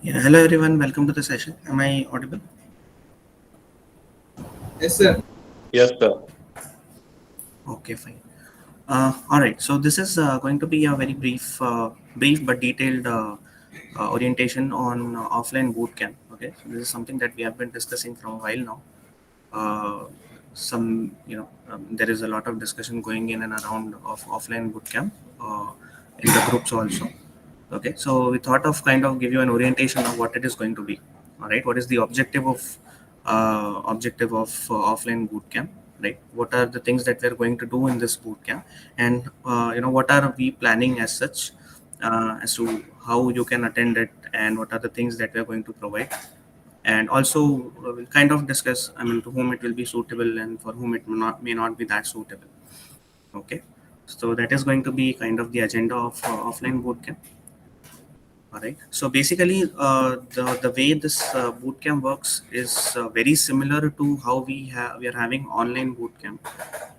Yeah, hello everyone, welcome to the session. Am I audible? Yes, sir. Yes, sir. Okay, fine. All right, so this is going to be a very brief but detailed orientation on offline bootcamp. Okay, so this is something that we have been discussing from a while now. Uh, there is a lot of discussion going in and around of offline bootcamp in the groups also. Okay, so we thought of kind of give you an orientation of what it is going to be. All right, what is the objective of offline bootcamp? Right, what are the things that we are going to do in this bootcamp, and what are we planning as such as to how you can attend it, and what are the things that we are going to provide, and also we'll kind of discuss. I mean, to whom it will be suitable and for whom it may not be that suitable. Okay, so that is going to be kind of the agenda of offline bootcamp. All right. So basically, the way this bootcamp works is very similar to how we are having online bootcamp,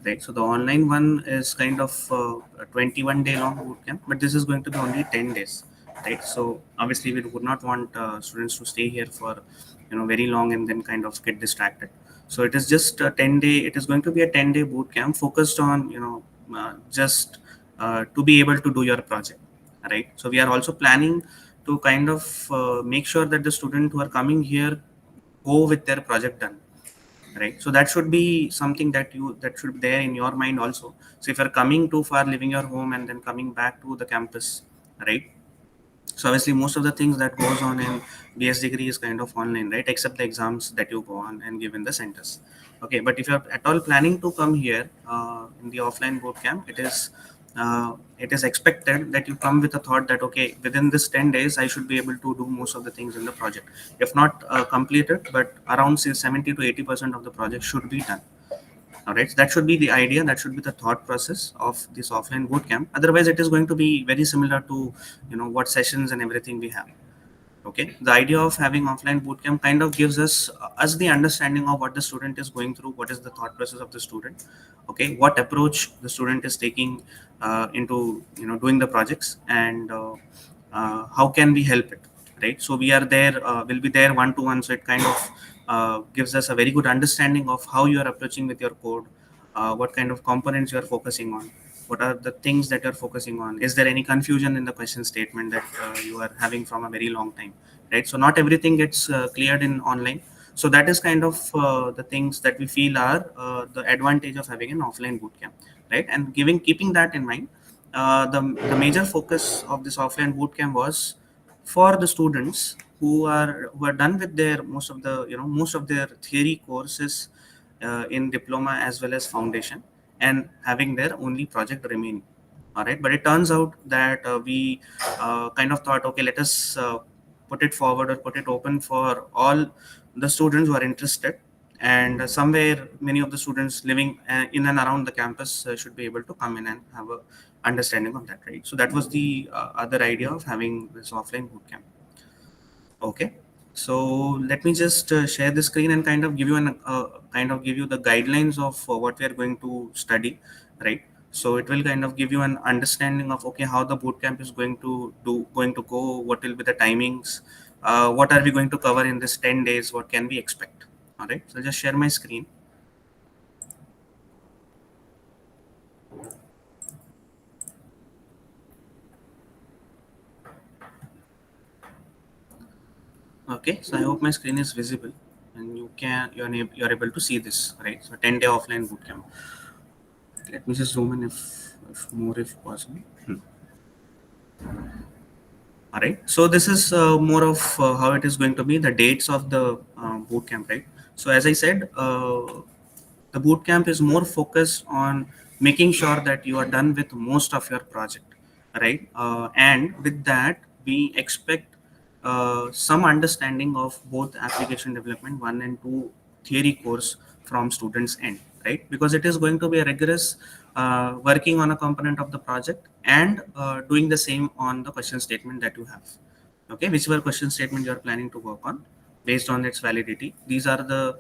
right? So the online one is kind of a 21-day long bootcamp, but this is going to be only 10 days, right? So obviously, we would not want students to stay here for very long and then kind of get distracted. So it is just a 10-day. It is going to be a 10-day bootcamp focused on just to be able to do your project, right? So we are also planning to kind of make sure that the student who are coming here go with their project done, right? So that should be something that should be there in your mind also. So if you're coming too far, leaving your home and then coming back to the campus, right? So obviously most of the things that goes on in BS degree is kind of online, right? Except the exams that you go on and give in the centers. Okay, but if you're at all planning to come here in the offline boot camp, it is expected that you come with a thought that okay, within this 10 days I should be able to do most of the things in the project. If not completed, but around say 70 to 80% of the project should be done. All right, so that should be the idea. That should be the thought process of this offline bootcamp. Otherwise, it is going to be very similar to what sessions and everything we have. Okay, the idea of having offline bootcamp kind of gives us the understanding of what the student is going through, what is the thought process of the student. Okay, what approach the student is taking into doing the projects, and how can we help it, right? So we are there, we'll be there one to one, so it kind of gives us a very good understanding of how you are approaching with your code, what kind of components you are focusing on, what are the things that you're focusing on, is there any confusion in the question statement that you are having from a very long time, right? So not everything gets cleared in online. So that is kind of the things that we feel are the advantage of having an offline bootcamp, right? And keeping that in mind, the major focus of this offline bootcamp was for the students who are done with their most of their theory courses in diploma as well as foundation, and having their only project remaining. All right, but it turns out that we kind of thought, okay, let us put it forward or put it open for all the students who are interested, and somewhere many of the students living in and around the campus should be able to come in and have a understanding of that, right? So that was the other idea of having this offline bootcamp. Okay, so let me just share the screen and kind of give you the guidelines of what we are going to study, right? So it will kind of give you an understanding of okay, how the bootcamp is going to go, what will be the timings, what are we going to cover in this 10 days, what can we expect. All right, so I'll just share my screen. Okay, so I hope my screen is visible and you're able to see this, right? So 10-day offline bootcamp. Let me just zoom in if more if possible. All right. So this is more of how it is going to be, the dates of the boot camp, right? So as I said, the boot camp is more focused on making sure that you are done with most of your project, right? And with that, we expect some understanding of both application development 1 and 2 theory course from students end, right? Because it is going to be a rigorous working on a component of the project and doing the same on the question statement that you have. Okay, whichever question statement you are planning to work on, based on its validity, these are the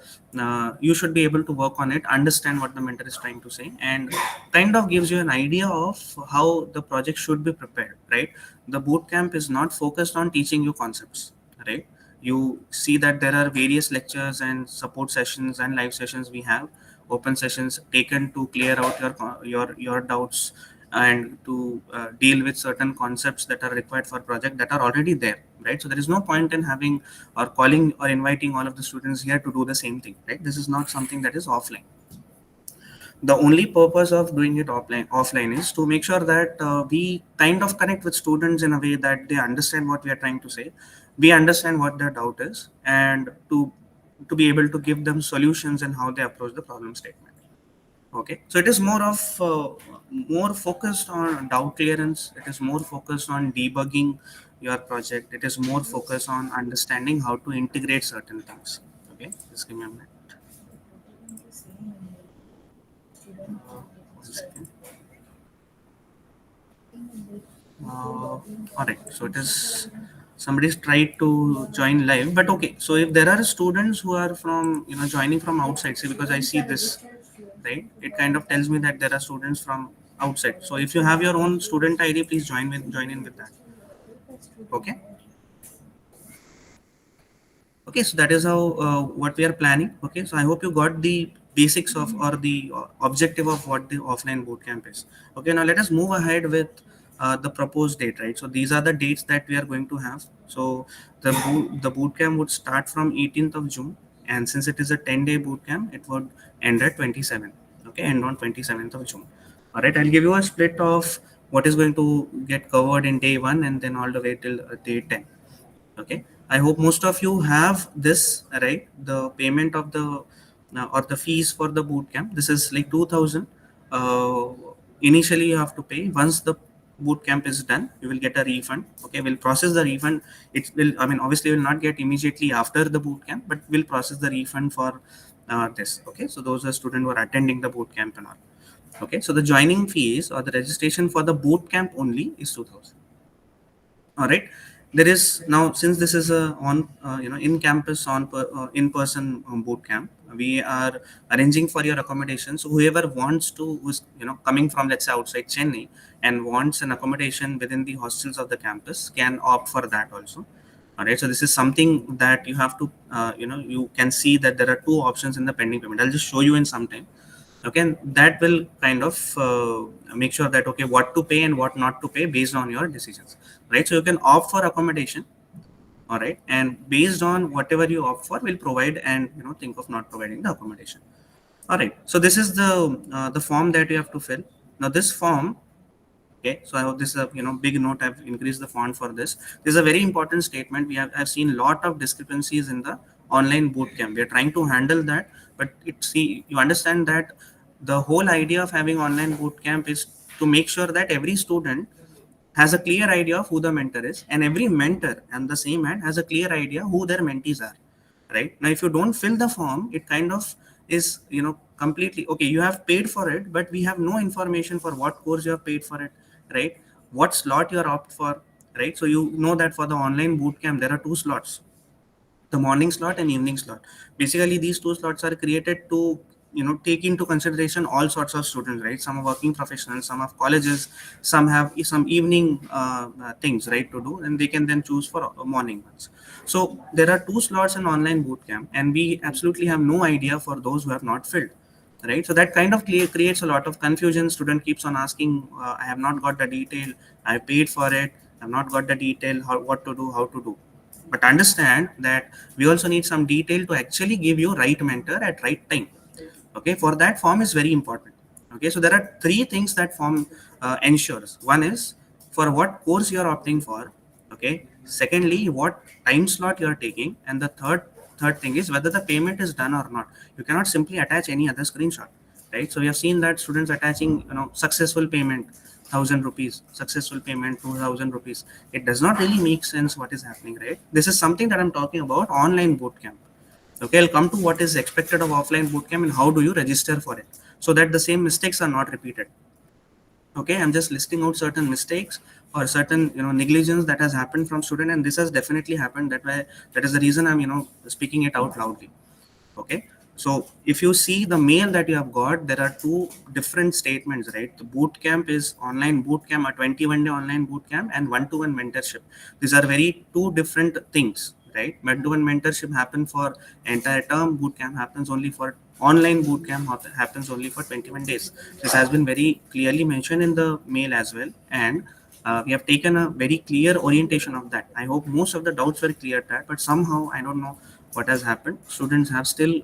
you should be able to work on it, understand what the mentor is trying to say, and kind of gives you an idea of how the project should be prepared, right? The boot camp is not focused on teaching you concepts, right? You see that there are various lectures and support sessions and live sessions. We have open sessions taken to clear out your doubts and to deal with certain concepts that are required for project that are already there, right? So there is no point in having or calling or inviting all of the students here to do the same thing, right? This is not something that is offline. The only purpose of doing it offline is to make sure that we kind of connect with students in a way that they understand what we are trying to say, we understand what their doubt is, and to be able to give them solutions and how they approach the problem statement. Okay, so it is more of more focused on doubt clearance, it is more focused on debugging your project, it is more focused on understanding how to integrate certain things. Okay, just give me a minute. One second. Uh, all right, so it is somebody's tried to join live, but okay. So if there are students who are from joining from outside, see, because I see this, right? It kind of tells me that there are students from outside. So if you have your own student ID, please join in with that. Okay. Okay, so that is how what we are planning. Okay, so I hope you got the basics of or the objective of what the offline bootcamp is. Okay, now let us move ahead with the proposed date, right? So these are the dates that we are going to have. So the bootcamp would start from 18th of June, and since it is a 10-day bootcamp, it would end at 27th. Okay, end on 27th of June. All right, I'll give you a split of what is going to get covered in day one and then all the way till day 10. Okay, I hope most of you have this, right? The payment of the or the fees for the boot camp, this is like 2000. Initially you have to pay. Once the boot camp is done, you will get a refund. Okay, we'll process the refund. It will, I mean, obviously will not get immediately after the boot camp, but we'll process the refund for this. Okay, so those are students who are attending the boot camp and all. Okay, so the joining fees or the registration for the boot camp only is 2000. All right, there is now, since this is a on in campus in person boot camp, we are arranging for your accommodation. So whoever wants to, who's coming from, let's say, outside Chennai and wants an accommodation within the hostels of the campus, can opt for that also. All right, so this is something that you have to you can see that there are two options in the pending payment. I'll just show you in some time. Okay, and that will kind of make sure that okay, what to pay and what not to pay based on your decisions, right? So you can opt for accommodation. All right, and based on whatever you opt for, we'll provide, and think of not providing the accommodation. All right, so this is the form that you have to fill. Now this form, okay, so I hope this is a big note. I've increased the font for this. This is a very important statement. I've seen a lot of discrepancies in the online bootcamp. We are trying to handle that, but you understand that the whole idea of having online bootcamp is to make sure that every student has a clear idea of who the mentor is, and every mentor and the same hand has a clear idea who their mentees are. Right now, if you don't fill the form, it kind of is completely okay. You have paid for it, but we have no information for what course you have paid for it, right? What slot you are opt for, right? So you know that for the online bootcamp there are two slots, the morning slot and evening slot. Basically these two slots are created to take into consideration all sorts of students, right? Some are working professionals, some have colleges, some have some evening things, right, to do, and they can then choose for morning ones. So there are two slots in online bootcamp, and we absolutely have no idea for those who have not filled, right? So that kind of creates a lot of confusion. Student keeps on asking, I have not got the detail, I paid for it, I've not got the detail, what to do, how to do. But understand that we also need some detail to actually give you right mentor at right time. Okay, for that form is very important. Okay, so there are three things that form ensures. One is for what course you are opting for. Okay, secondly, what time slot you are taking, and the third thing is whether the payment is done or not. You cannot simply attach any other screenshot, right? So we have seen that students attaching successful payment 1,000 rupees, successful payment 2,000 rupees. It does not really make sense what is happening, right? This is something that I'm talking about online bootcamp. Okay, I'll come to what is expected of offline bootcamp and how do you register for it, so that the same mistakes are not repeated. Okay, I'm just listing out certain mistakes or certain negligence that has happened from student, and this has definitely happened. That is the reason I'm speaking it out loudly. Okay, so if you see the mail that you have got, there are two different statements, right? The boot camp is online boot camp, a 21-day online boot camp, and one-to-one mentorship. These are very two different things, right? Mentor and mentorship happen for entire term. Bootcamp happens only for online. Bootcamp happens only for 21 days. This has been very clearly mentioned in the mail as well, and we have taken a very clear orientation of that. I hope most of the doubts were cleared that, but somehow I don't know what has happened. Students have still,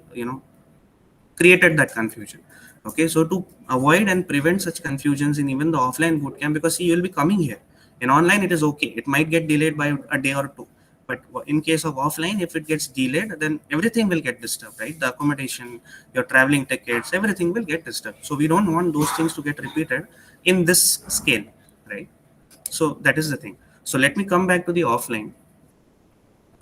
created that confusion. Okay, so to avoid and prevent such confusions in even the offline bootcamp, because see, you will be coming here. In online, it is okay. It might get delayed by a day or two. But in case of offline, if it gets delayed, then everything will get disturbed, right? The accommodation, your traveling tickets, everything will get disturbed. So we don't want those things to get repeated in this scale, right? So that is the thing. So let me come back to the offline.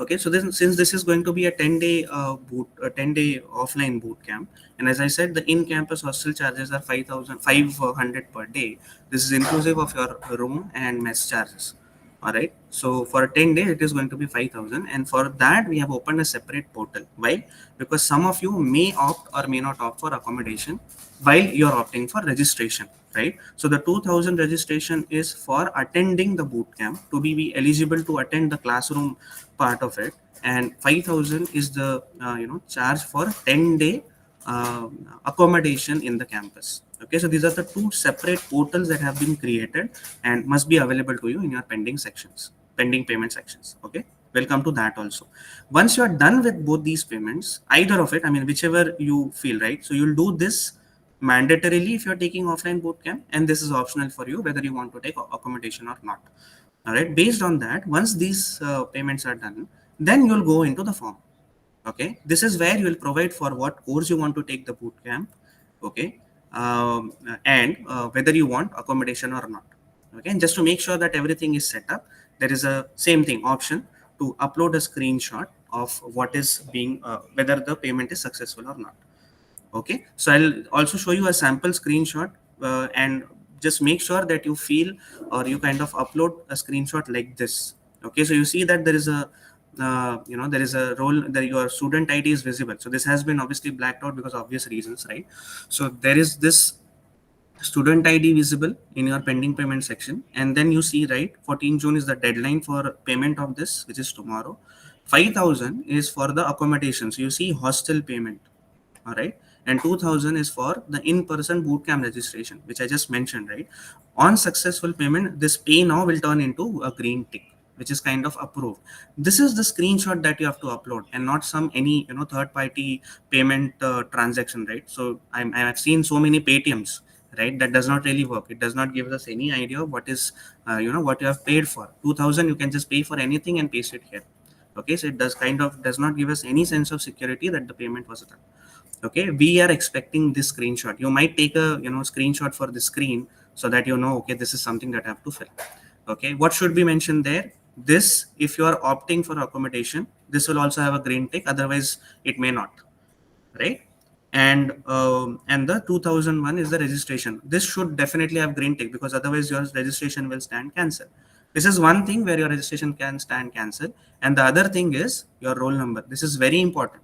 Okay, so this, since this is going to be a 10-day a 10-day offline boot camp, and as I said, the in-campus hostel charges are 5,500 per day. This is inclusive of your room and mess charges. All right. So for a 10 day, it is going to be 5,000, and for that we have opened a separate portal. Why? Because some of you may opt or may not opt for accommodation while you're opting for registration, right? So the 2,000 registration is for attending the boot camp to be eligible to attend the classroom part of it, and 5,000 is the charge for 10-day accommodation in the campus. Okay, so these are the two separate portals that have been created and must be available to you in your pending payment sections. Okay, we'll come to that also. Once you are done with both these payments, either of it, I mean, whichever you feel, right? So you'll do this mandatorily if you're taking offline bootcamp, and this is optional for you whether you want to take accommodation or not. All right, based on that, once these payments are done, then you'll go into the form. Okay, this is where you will provide for what course you want to take the boot camp. Okay, and whether you want accommodation or not. Okay, and just to make sure that everything is set up, there is a same thing option to upload a screenshot of what is being whether the payment is successful or not. Okay, so I'll also show you a sample screenshot, and just make sure that you feel or you kind of upload a screenshot like this. Okay, so you see that there is a there is a role that your student ID is visible. So this has been obviously blacked out because of obvious reasons, right? So there is this student ID visible in your pending payment section, and then you see, right, 14 June is the deadline for payment of this, which is tomorrow. 5,000 is for the accommodation. So you see hostel payment. All right, and 2,000 is for the in-person bootcamp registration, which I just mentioned, right? On successful payment, this pay now will turn into a green tick, which is kind of approved. This is the screenshot that you have to upload, and not some any third-party payment transaction, right? So I have seen so many Paytms, right? That does not really work. It does not give us any idea of what is what you have paid for. 2,000, you can just pay for anything and paste it here. Okay, so it does not give us any sense of security that the payment was done. Okay, we are expecting this screenshot. You might take a screenshot for the screen so that okay, this is something that I have to fill. Okay, what should be mentioned there? This, if you are opting for accommodation, this will also have a green tick, otherwise it may not, right? And the 2001 is the registration. This should definitely have green tick, because otherwise your registration will stand cancel. This is one thing where your registration can stand cancel, and the other thing is your roll number. This is very important.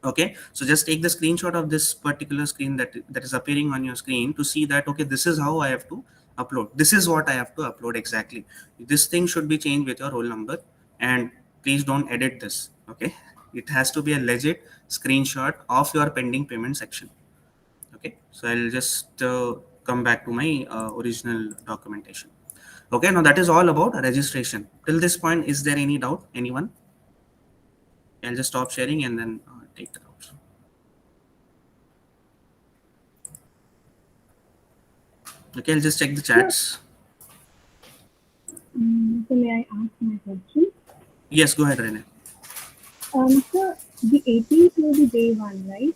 Okay, so just take the screenshot of this particular screen that is appearing on your screen to see that, okay, this is how I have to upload. This is what I have to upload exactly. This thing should be changed with your roll number, and please don't edit this. Okay, it has to be a legit screenshot of your pending payment section. Okay, so I'll just come back to my original documentation. Okay, now that is all about registration. Till this point, is there any doubt? Anyone? I'll just stop sharing and then take the notes. Okay, I'll just check the chats. So may I ask my question? Yes, go ahead, Rene. So the 18th will be day 1, right?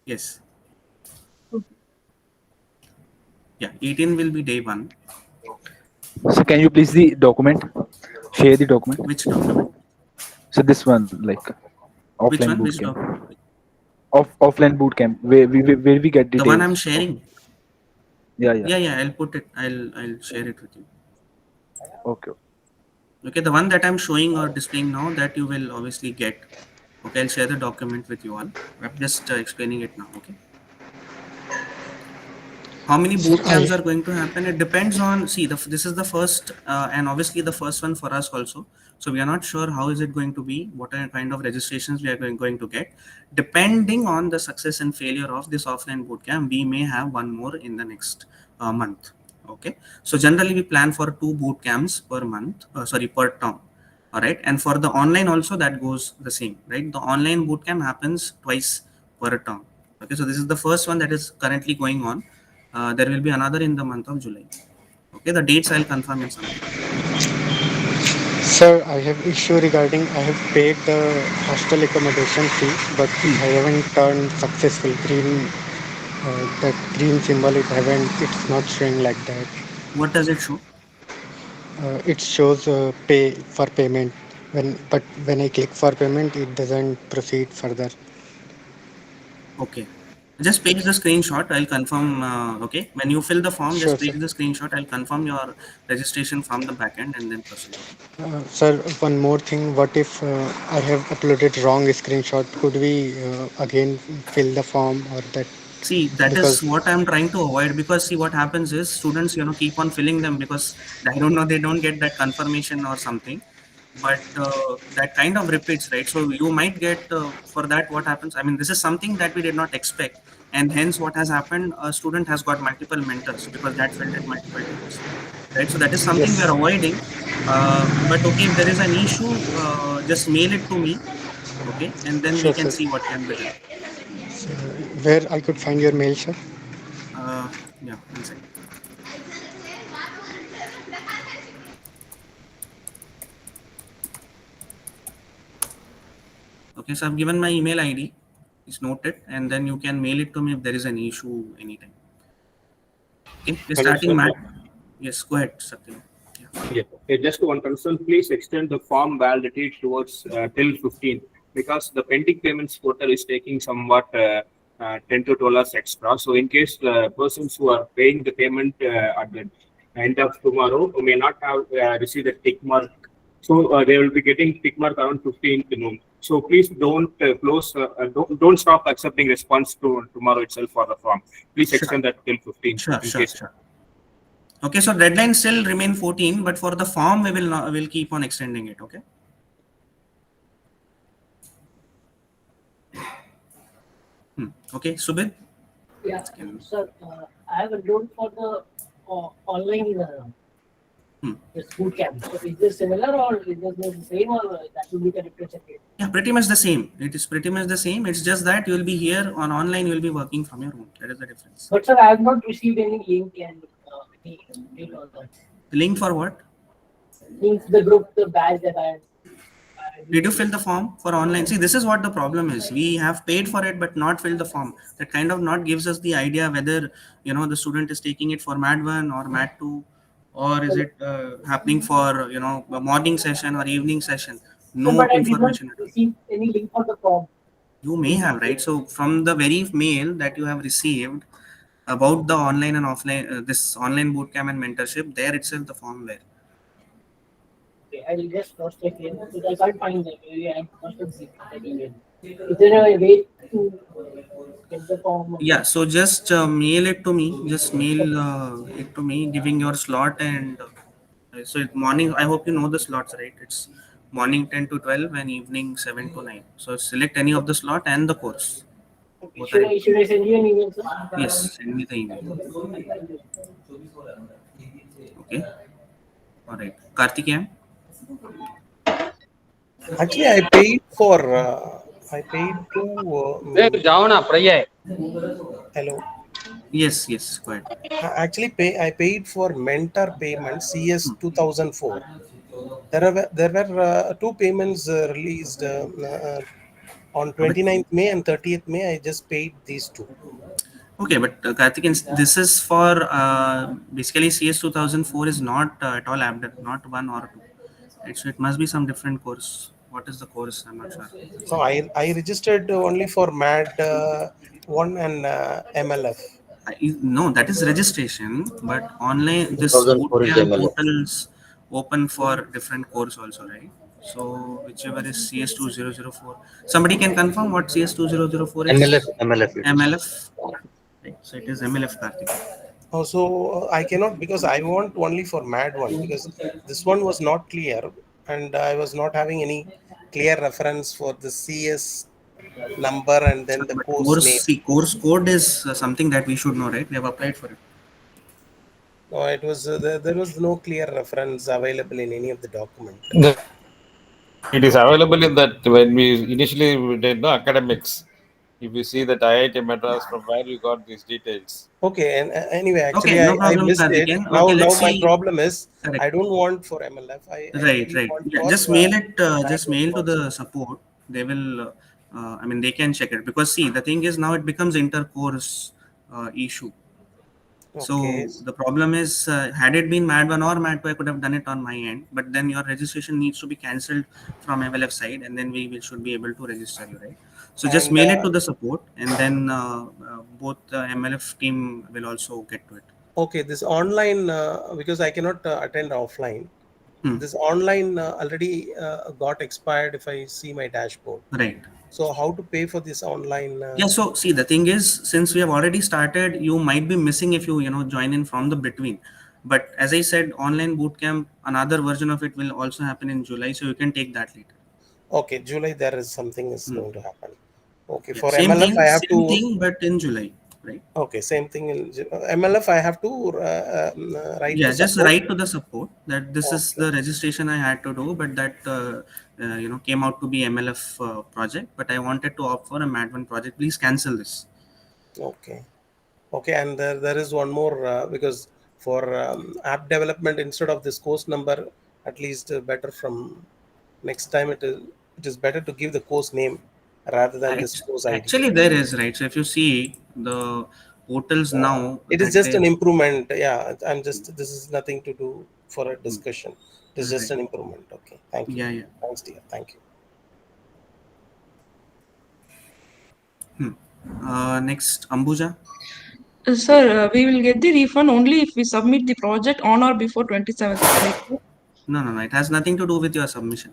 Yes. Okay. Yeah, 18 will be day 1. So can you please share the document? Which document? So this one, like Which offline one? Which bootcamp. document? Offline bootcamp, where we get details. The one I'm sharing. Yeah. Yeah. I'll put it. I'll share it with you. Okay. Okay, the one that I'm showing or displaying now, that you will obviously get. Okay, I'll share the document with you all. I'm just explaining it now. Okay. How many Sir, boot camps I are going to happen? It depends on, see, this is the first and obviously the first one for us also. So we are not sure how is it going to be, what are kind of registrations we are going to get. Depending on the success and failure of this offline boot camp, we may have one more in the next month. Okay, so generally we plan for 2 boot camps per month, sorry, per term. All right, and for the online also that goes the same, right? The online boot camp happens twice per term. Okay, so this is the first one that is currently going on. There will be another in the month of July. Okay, the dates I'll confirm in some time. Sir, I have issue regarding I have paid the hostel accommodation fee, but Hmm. I haven't turned successful green. That green symbol it haven't. It's not showing like that. What does it show? It shows pay for payment. When I click for payment, it doesn't proceed further. Okay, just page the screenshot. I'll confirm. Okay, when you fill the form, Sure, just sir. page the screenshot. I'll confirm your registration from the backend and then proceed. Okay. Sir, one more thing. What if I have uploaded wrong screenshot? Could we again fill the form or that? See, that is Because what I'm trying to avoid, because see what happens is students, keep on filling them because I don't know, they don't get that confirmation or something. But that kind of repeats, right? So you might get for that what happens. I mean, this is something that we did not expect, and hence what has happened. A student has got multiple mentors because that filled it multiple times, right? So that is something we are yes, avoiding. But okay, if there is an issue, just mail it to me, okay, and then we sure, can sir. see what can be done. So, where I could find your mail, sir? Uh, yeah, one second. Okay, so I've given my email ID. It's noted, and then you can mail it to me if there is an issue anytime. Okay, we're Hello, starting, sir. Matt. Yes, go ahead, Satyam. Yeah. Yeah. Just one concern, please extend the form validity towards till 15 because the pending payments portal is taking somewhat $10 to $12 extra. So, in case the persons who are paying the payment at the end of tomorrow may not have received a tick mark. So, they will be getting tick mark around 15th noon. So, please don't don't stop accepting response to tomorrow itself for the form. Please Sure, extend that till 15 sure, in sure, case. sure. Okay, so deadline still remain 14, but for the form we will not, will keep on extending it. Okay. Okay, Subid. Yeah, sir, I have enrolled for the online Hmm. this boot camp. So is this similar or is this the same or that will be the difference again? Yeah, pretty much the same. It is pretty much the same. It's just that you will be here on online. You will be working from your home. That is the difference. But sir, I have not received any link and any update on that. Link for what? Link the group, the badge that I Did you fill the form for online? See, this is what the problem is. We have paid for it, but not filled the form. That kind of not gives us the idea whether the student is taking it for Mat 1 or Mat 2, or is it happening for a morning session or evening session. sir, No but I did not information at all. receive any link for the form. You may have, right? So from the very mail that you have received about the online and offline, this online bootcamp and mentorship, there itself the form there. Okay, I will just cross check it because I can't find that. Maybe I must have seen that email. Is there a way to get the form? Yeah, so just mail it to me. Just mail Okay. it to me, giving your slot and so it morning. I hope you know the slots, right? It's morning 10 to 12 and evening 7 to 9. So select any of the slot and the course. Okay. Both are in. Should I send you an email, sir? Yes, send me the email. Thank you. Okay. All right. Karthikeyan. Actually, I paid to hello. Yes, yes. Go ahead. Actually, I paid for mentor payment CS 2004. There were two payments released on But 29th May and 30th May. I just paid these two. okay, but Karthikeyan, this is for basically CS 2004 is not at all ABDER, not 1 or 2. Right? So it must be some different course. What is the course? I'm not sure. So I registered only for MAD one and MLF. No, that is registration, but online this 2004 is bootcamp MLF. portals open for different course also, right? So whichever is CS2004. Somebody can confirm what CS2004 MLF, is? MLF it is. MLF. Right. So it is MLF, Karthik. Also, I cannot because I want only for MAD one because this one was not clear and I was not having any clear reference for the CS number and then the But course course, name. see, course code is something that we should know, right? We have applied for it. No, it was there was no clear reference available in any of the document. It is available in that when we initially did the academics. If you see that IIT Madras, from where you got these details. Okay, and anyway, Okay, actually, no I problem, missed it. Karthikeyan. Now, Okay, now let's my see. problem is Correct. I don't want for MLF. I Right, really right. want Yeah, for just mail it. MAD Just one mail to project. the support. They will. I mean, they can check it because see, the thing is now it becomes inter-course issue. Okay, So the problem is, had it been MAD 1 or MAD 2, I could have done it on my end. But then your registration needs to be cancelled from MLF side, and then we should be able to register you, right? So just and mail it to the support, and then both the MLF team will also get to it. okay, this online because I cannot attend offline. Hmm. This online already got expired if I see my dashboard. Right. So how to pay for this online? Yeah, so see, the thing is, since we have already started, you might be missing if you join in from the between. But as I said, online bootcamp, another version of it will also happen in July, so you can take that later. Okay, July there is something is Hmm. going to happen. Okay, Yeah, for MLF I have same to. thing, but in July, right? Okay, same thing in MLF. I have to write to Yeah, just support. write to the support that this is Okay, the registration I had to do, but that came out to be MLF project, but I wanted to opt for a MAD1 project. Please cancel this. okay, okay. And there is one more because for app development instead of this course number, at least better from next time it is better to give the course name rather than this course ID. Actually, there is, right. So if you see the portals now It is that just they an improvement. Yeah, I'm just. This is nothing to do for a Hmm. discussion. It is just Right. an improvement. Okay, thank you. Yeah, yeah. Thanks, dear. Thank you. Next, Ambuja. Sir, we will get the refund only if we submit the project on or before 27th, right? Sir? No, no, no. It has nothing to do with your submission.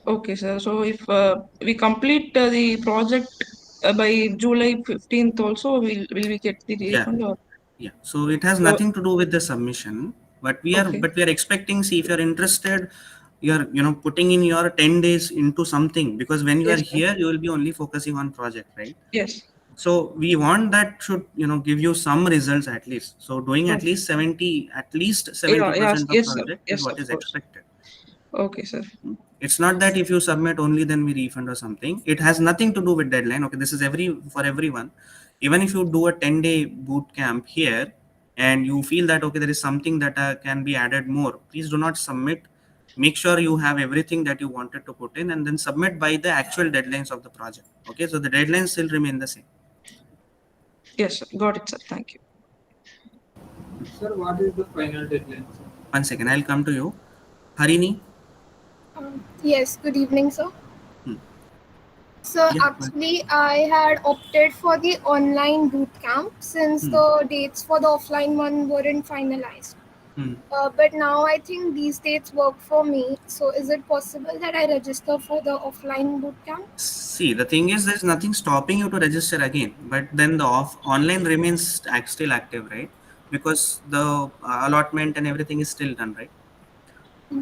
Okay, sir. So if we complete the project by July 15th also, will we get the Yeah, refund or? yeah. So it has So, nothing to do with the submission, but okay. we are expecting. See, if you're interested, you're putting in your 10 days into something because when you are Yes, sir. here, you will be only focusing on project, right? Yes. So we want that should give you some results at least. So doing Okay. at least Yeah, yes, 70% of yes, sir. project is Yes, what of is course. expected. Okay, sir. It's not that if you submit only then we refund or something. It has nothing to do with deadline. Okay, this is for everyone. Even if you do a 10-day boot camp here and you feel that okay there is something that can be added more, please do not submit. Make sure you have everything that you wanted to put in and then submit by the actual deadlines of the project. Okay, so the deadlines still remain the same. Yes, sir. Got it, sir. Thank you. Sir, what is the final deadline, sir? One second, I'll come to you. Harini. Yes, good evening, sir. Hmm. So Yeah. actually, I had opted for the online boot camp since the dates for the offline one weren't finalized. But now I think these dates work for me. So is it possible that I register for the offline boot camp? See, the thing is, there's nothing stopping you to register again, but then the online remains still active, right? Because the allotment and everything is still done, right?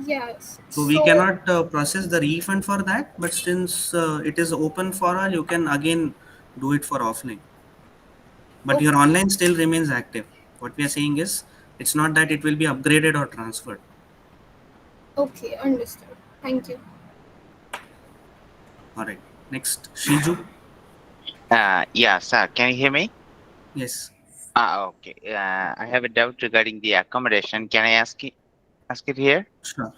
Yes. So we So cannot process the refund for that, but since it is open for all, you can again do it for offline. But your okay, online still remains active. What we are saying is, it's not that it will be upgraded or transferred. okay, understood. Thank you. All right. Next, Shiju. Yeah, sir. Can you hear me? Yes. Okay. I have a doubt regarding the accommodation. Can I ask it here? Sure.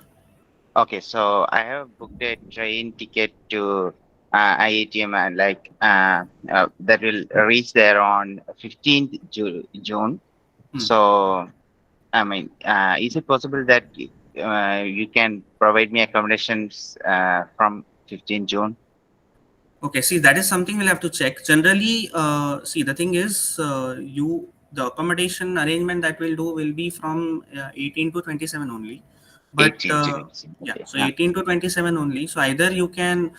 Okay. So I have booked a train ticket to IATM and that will reach there on 15th June. So I mean, is it possible that you can provide me accommodations from 15th June? Okay, see, that is something we'll have to check. Generally, see, the thing is, the accommodation arrangement that we'll do will be from 18 to 27 only. But 18 to 27. yeah, Okay. so 18 to 27 only. So either you can,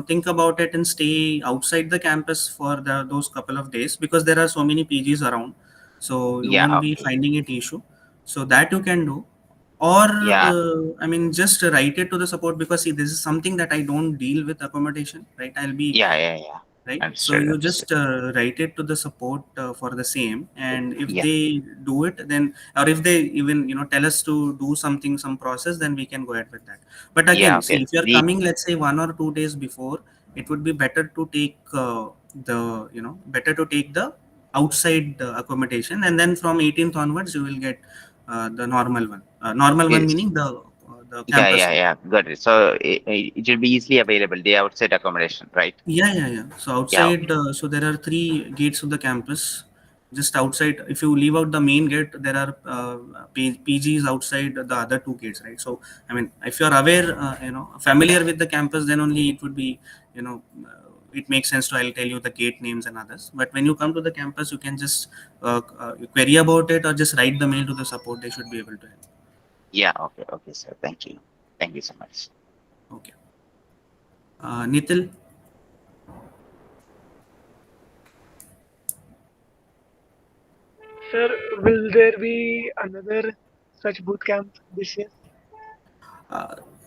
think about it and stay outside the campus for those couple of days because there are so many PGs around. so you Yeah, won't be okay. finding it issue. So that you can do, or Yeah, I mean, just write it to the support, because see, this is something that I don't deal with accommodation, right? I'll be yeah. right. So Understood, you understood. just write it to the support for the same, and if Yeah, they do it, then, or if they even tell us to do something, some process, then we can go ahead with that. But yeah, again, see, okay. if you're coming, let's say 1 or 2 days before, it would be better to take the better to take the outside accommodation, and then from 18th onwards you will get the normal one. Normal one Yes. meaning the Yeah, campus yeah, one. yeah. Got it. So it will be easily available, the outside accommodation, right? Yeah. So Yeah, outside, okay. so there are three gates of the campus. Just outside, if you leave out the main gate, there are PGs outside the other two gates, right? So, I mean, if you're aware, familiar with the campus, then only it would be, it makes sense to, I'll tell you the gate names and others. But when you come to the campus, you can just query about it, or just write the mail to the support. They should be able to help. Yeah, okay, okay, sir. Thank you. Thank you so much. Okay. Nitil. Sir, will there be another such bootcamp this year?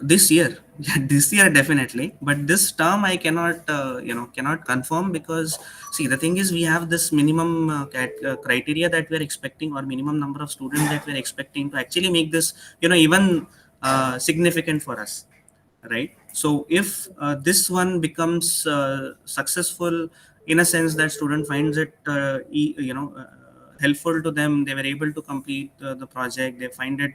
This year, yeah, this year definitely, but this term I cannot cannot confirm, because see, the thing is, we have this minimum criteria that we're expecting, or minimum number of students that we're expecting to actually make this even significant for us, right? So if this one becomes successful, in a sense that student finds it helpful to them, they were able to complete the project, they find it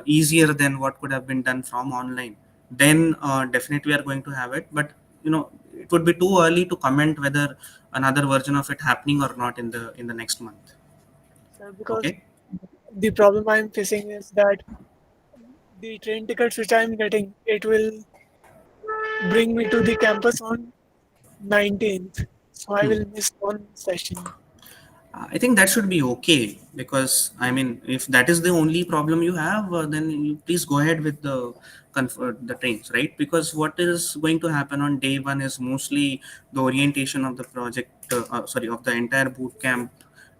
easier than what could have been done from online, then definitely we are going to have it. But it would be too early to comment whether another version of it happening or not in the next month. Sir, because Okay. the problem I'm facing is that the train tickets which I'm getting, it will bring me to the campus on 19th. So I Hmm. will miss one session. I think that should be okay, because I mean, if that is the only problem you have, then you please go ahead with the trains, right? Because what is going to happen on day one is mostly the orientation of the project, sorry, of the entire boot camp,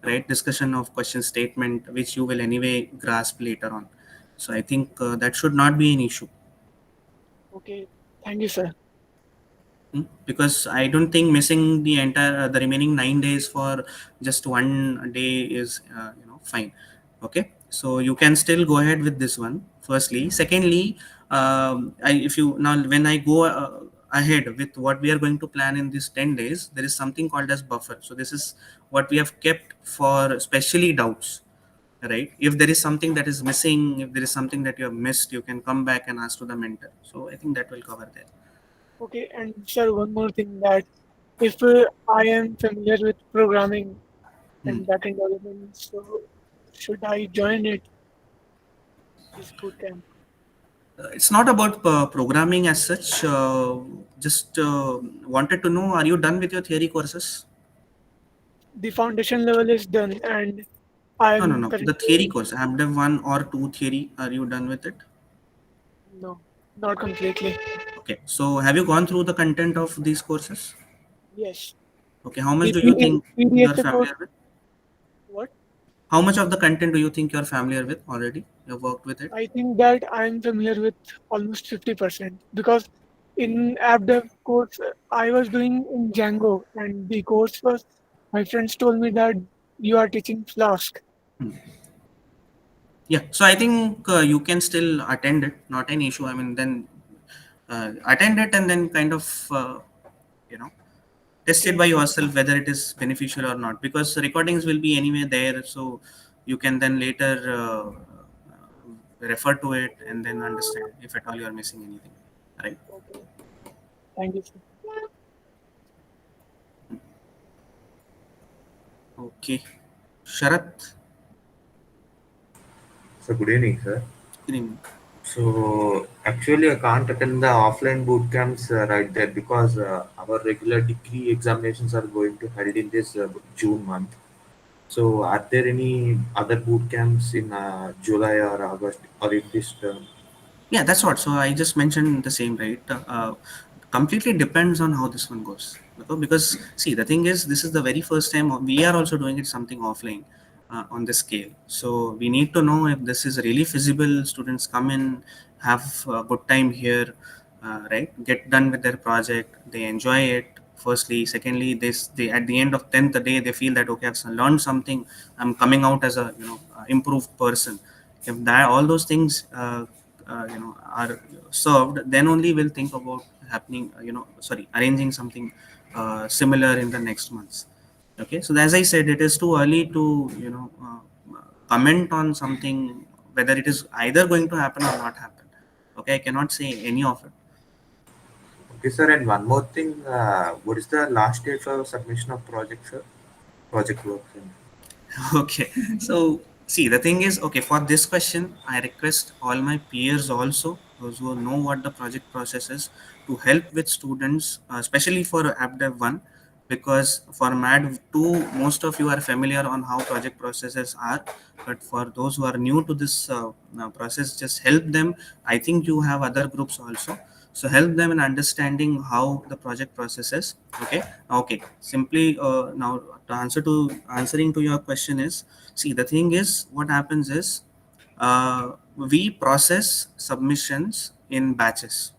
right? Discussion of question statement, which you will anyway grasp later on. So I think that should not be an issue. Okay, thank you, sir. Because I don't think missing the entire the remaining 9 days for just one day is fine. Okay, so you can still go ahead with this one. Firstly, secondly, if you now when I go ahead with what we are going to plan in these 10 days, there is something called as buffer. So this is what we have kept for especially doubts. Right? If there is something that is missing, if there is something that you have missed, you can come back and ask to the mentor. So I think that will cover that. Okay, and sir, one more thing that if I am familiar with programming Hmm. and backend development, so should I join it, this bootcamp? It's not about programming as such. Just wanted to know, are you done with your theory courses? The foundation level is done, and No. I'm The theory currently course, Abdev 1 or 2 theory, are you done with it? no, not completely. Okay. So have you gone through the content of these courses? Yes, Okay. How much the do you think you are PDFA code. familiar with? What? How much of the content do you think you are familiar with already? You've worked with it? I think that I'm familiar with almost 50% because in app dev course I was doing in Django, and the course was my friends told me that you are teaching Flask. Hmm. Yeah. So I think you can still attend it. Not an issue. I mean, then attend it, and then kind of, you know, test it Okay, by yourself whether it is beneficial or not, because recordings will be anyway there, so you can then later refer to it and then understand if at all you are missing anything, right? okay. Thank you, sir. Okay. Sharat. So good evening, sir. Good evening. So actually, I can't attend the offline boot camps right there because our regular degree examinations are going to held in this June month. So are there any other boot camps in July or August or in this term? Yeah, that's what. So I just mentioned the same, right? Completely depends on how this one goes. Because see, the thing is, this is the very first time we are also doing it something offline. on this scale. So we need to know if this is really feasible. Students come in, have a good time here, right? Get done with their project. They enjoy it. Firstly, secondly, they at the end of 10th day they feel that okay, I've learned something. I'm coming out as a improved person. If that all those things are served, then only we'll think about happening. Arranging something similar in the next months. Okay, so as I said, it is too early to comment on something whether it is either going to happen or not happen. Okay, I cannot say any of it. Okay, sir, and one more thing. What is the last date for submission of project, sir? Project work. Okay, so see, the thing is, okay, for this question, I request all my peers also, those who know what the project process is, to help with students, especially for AppDev 1, because for MAD 2, most of you are familiar on how project processes are, but for those who are new to this process, just help them. I think you have other groups also, so help them in understanding how the project process is. Okay, simply now to answering to your question is, see, the thing is, what happens is, we process submissions in batches.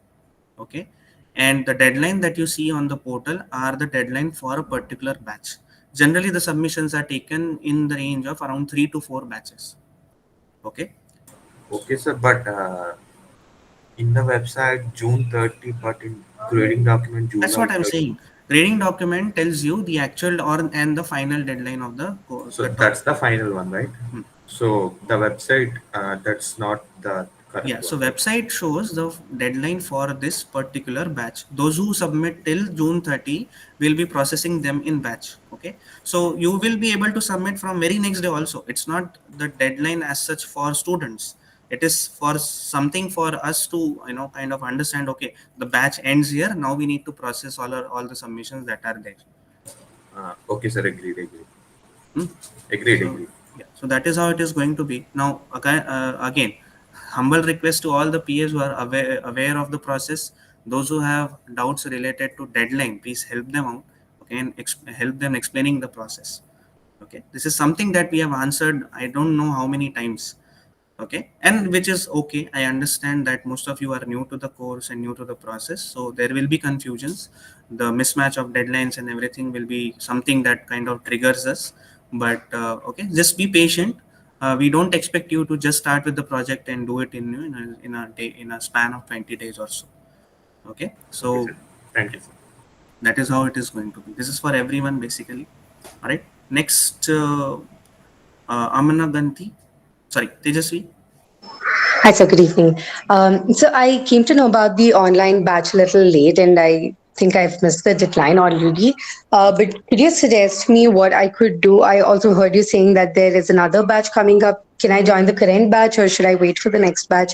Okay, and the deadline that you see on the portal are the deadline for a particular batch. Generally the submissions are taken in the range of around 3 to 4 batches. Okay. Okay, sir, but in the website June 30, but in grading document That's what July I'm 30. saying. Grading document tells you the actual or and the final deadline of the course. So that's the final one, right? Hmm. So the website, that's not the Yeah, correct so one, right? website shows the deadline for this particular batch. Those who submit till June 30 will be processing them in batch. Okay, so you will be able to submit from very next day also. It's not the deadline as such for students. It is for something for us to kind of understand. Okay, the batch ends here. Now we need to process all the submissions that are there. Okay, sir, agreed. Hmm? So Agreed. yeah, so that is how it is going to be. Now again, humble request to all the PAs who are aware of the process. Those who have doubts related to deadline, please help them out. Okay, and help them explaining the process. Okay, this is something that we have answered. I don't know how many times. Okay, and which is okay. I understand that most of you are new to the course and new to the process, so there will be confusions. The mismatch of deadlines and everything will be something that kind of triggers us. But okay, just be patient. We don't expect you to just start with the project and do it in a day, in a span of 20 days or so. Okay, Okay, so sir. Thank you, sir. that is how it is going to be. This is for everyone basically. All right, next, Amana Ganti, sorry, Tejasvi. Hi, sir. Good evening. So I came to know about the online batch a little late, and I think I've missed the deadline already. But could you suggest me what I could do? I also heard you saying that there is another batch coming up. Can I join the current batch, or should I wait for the next batch?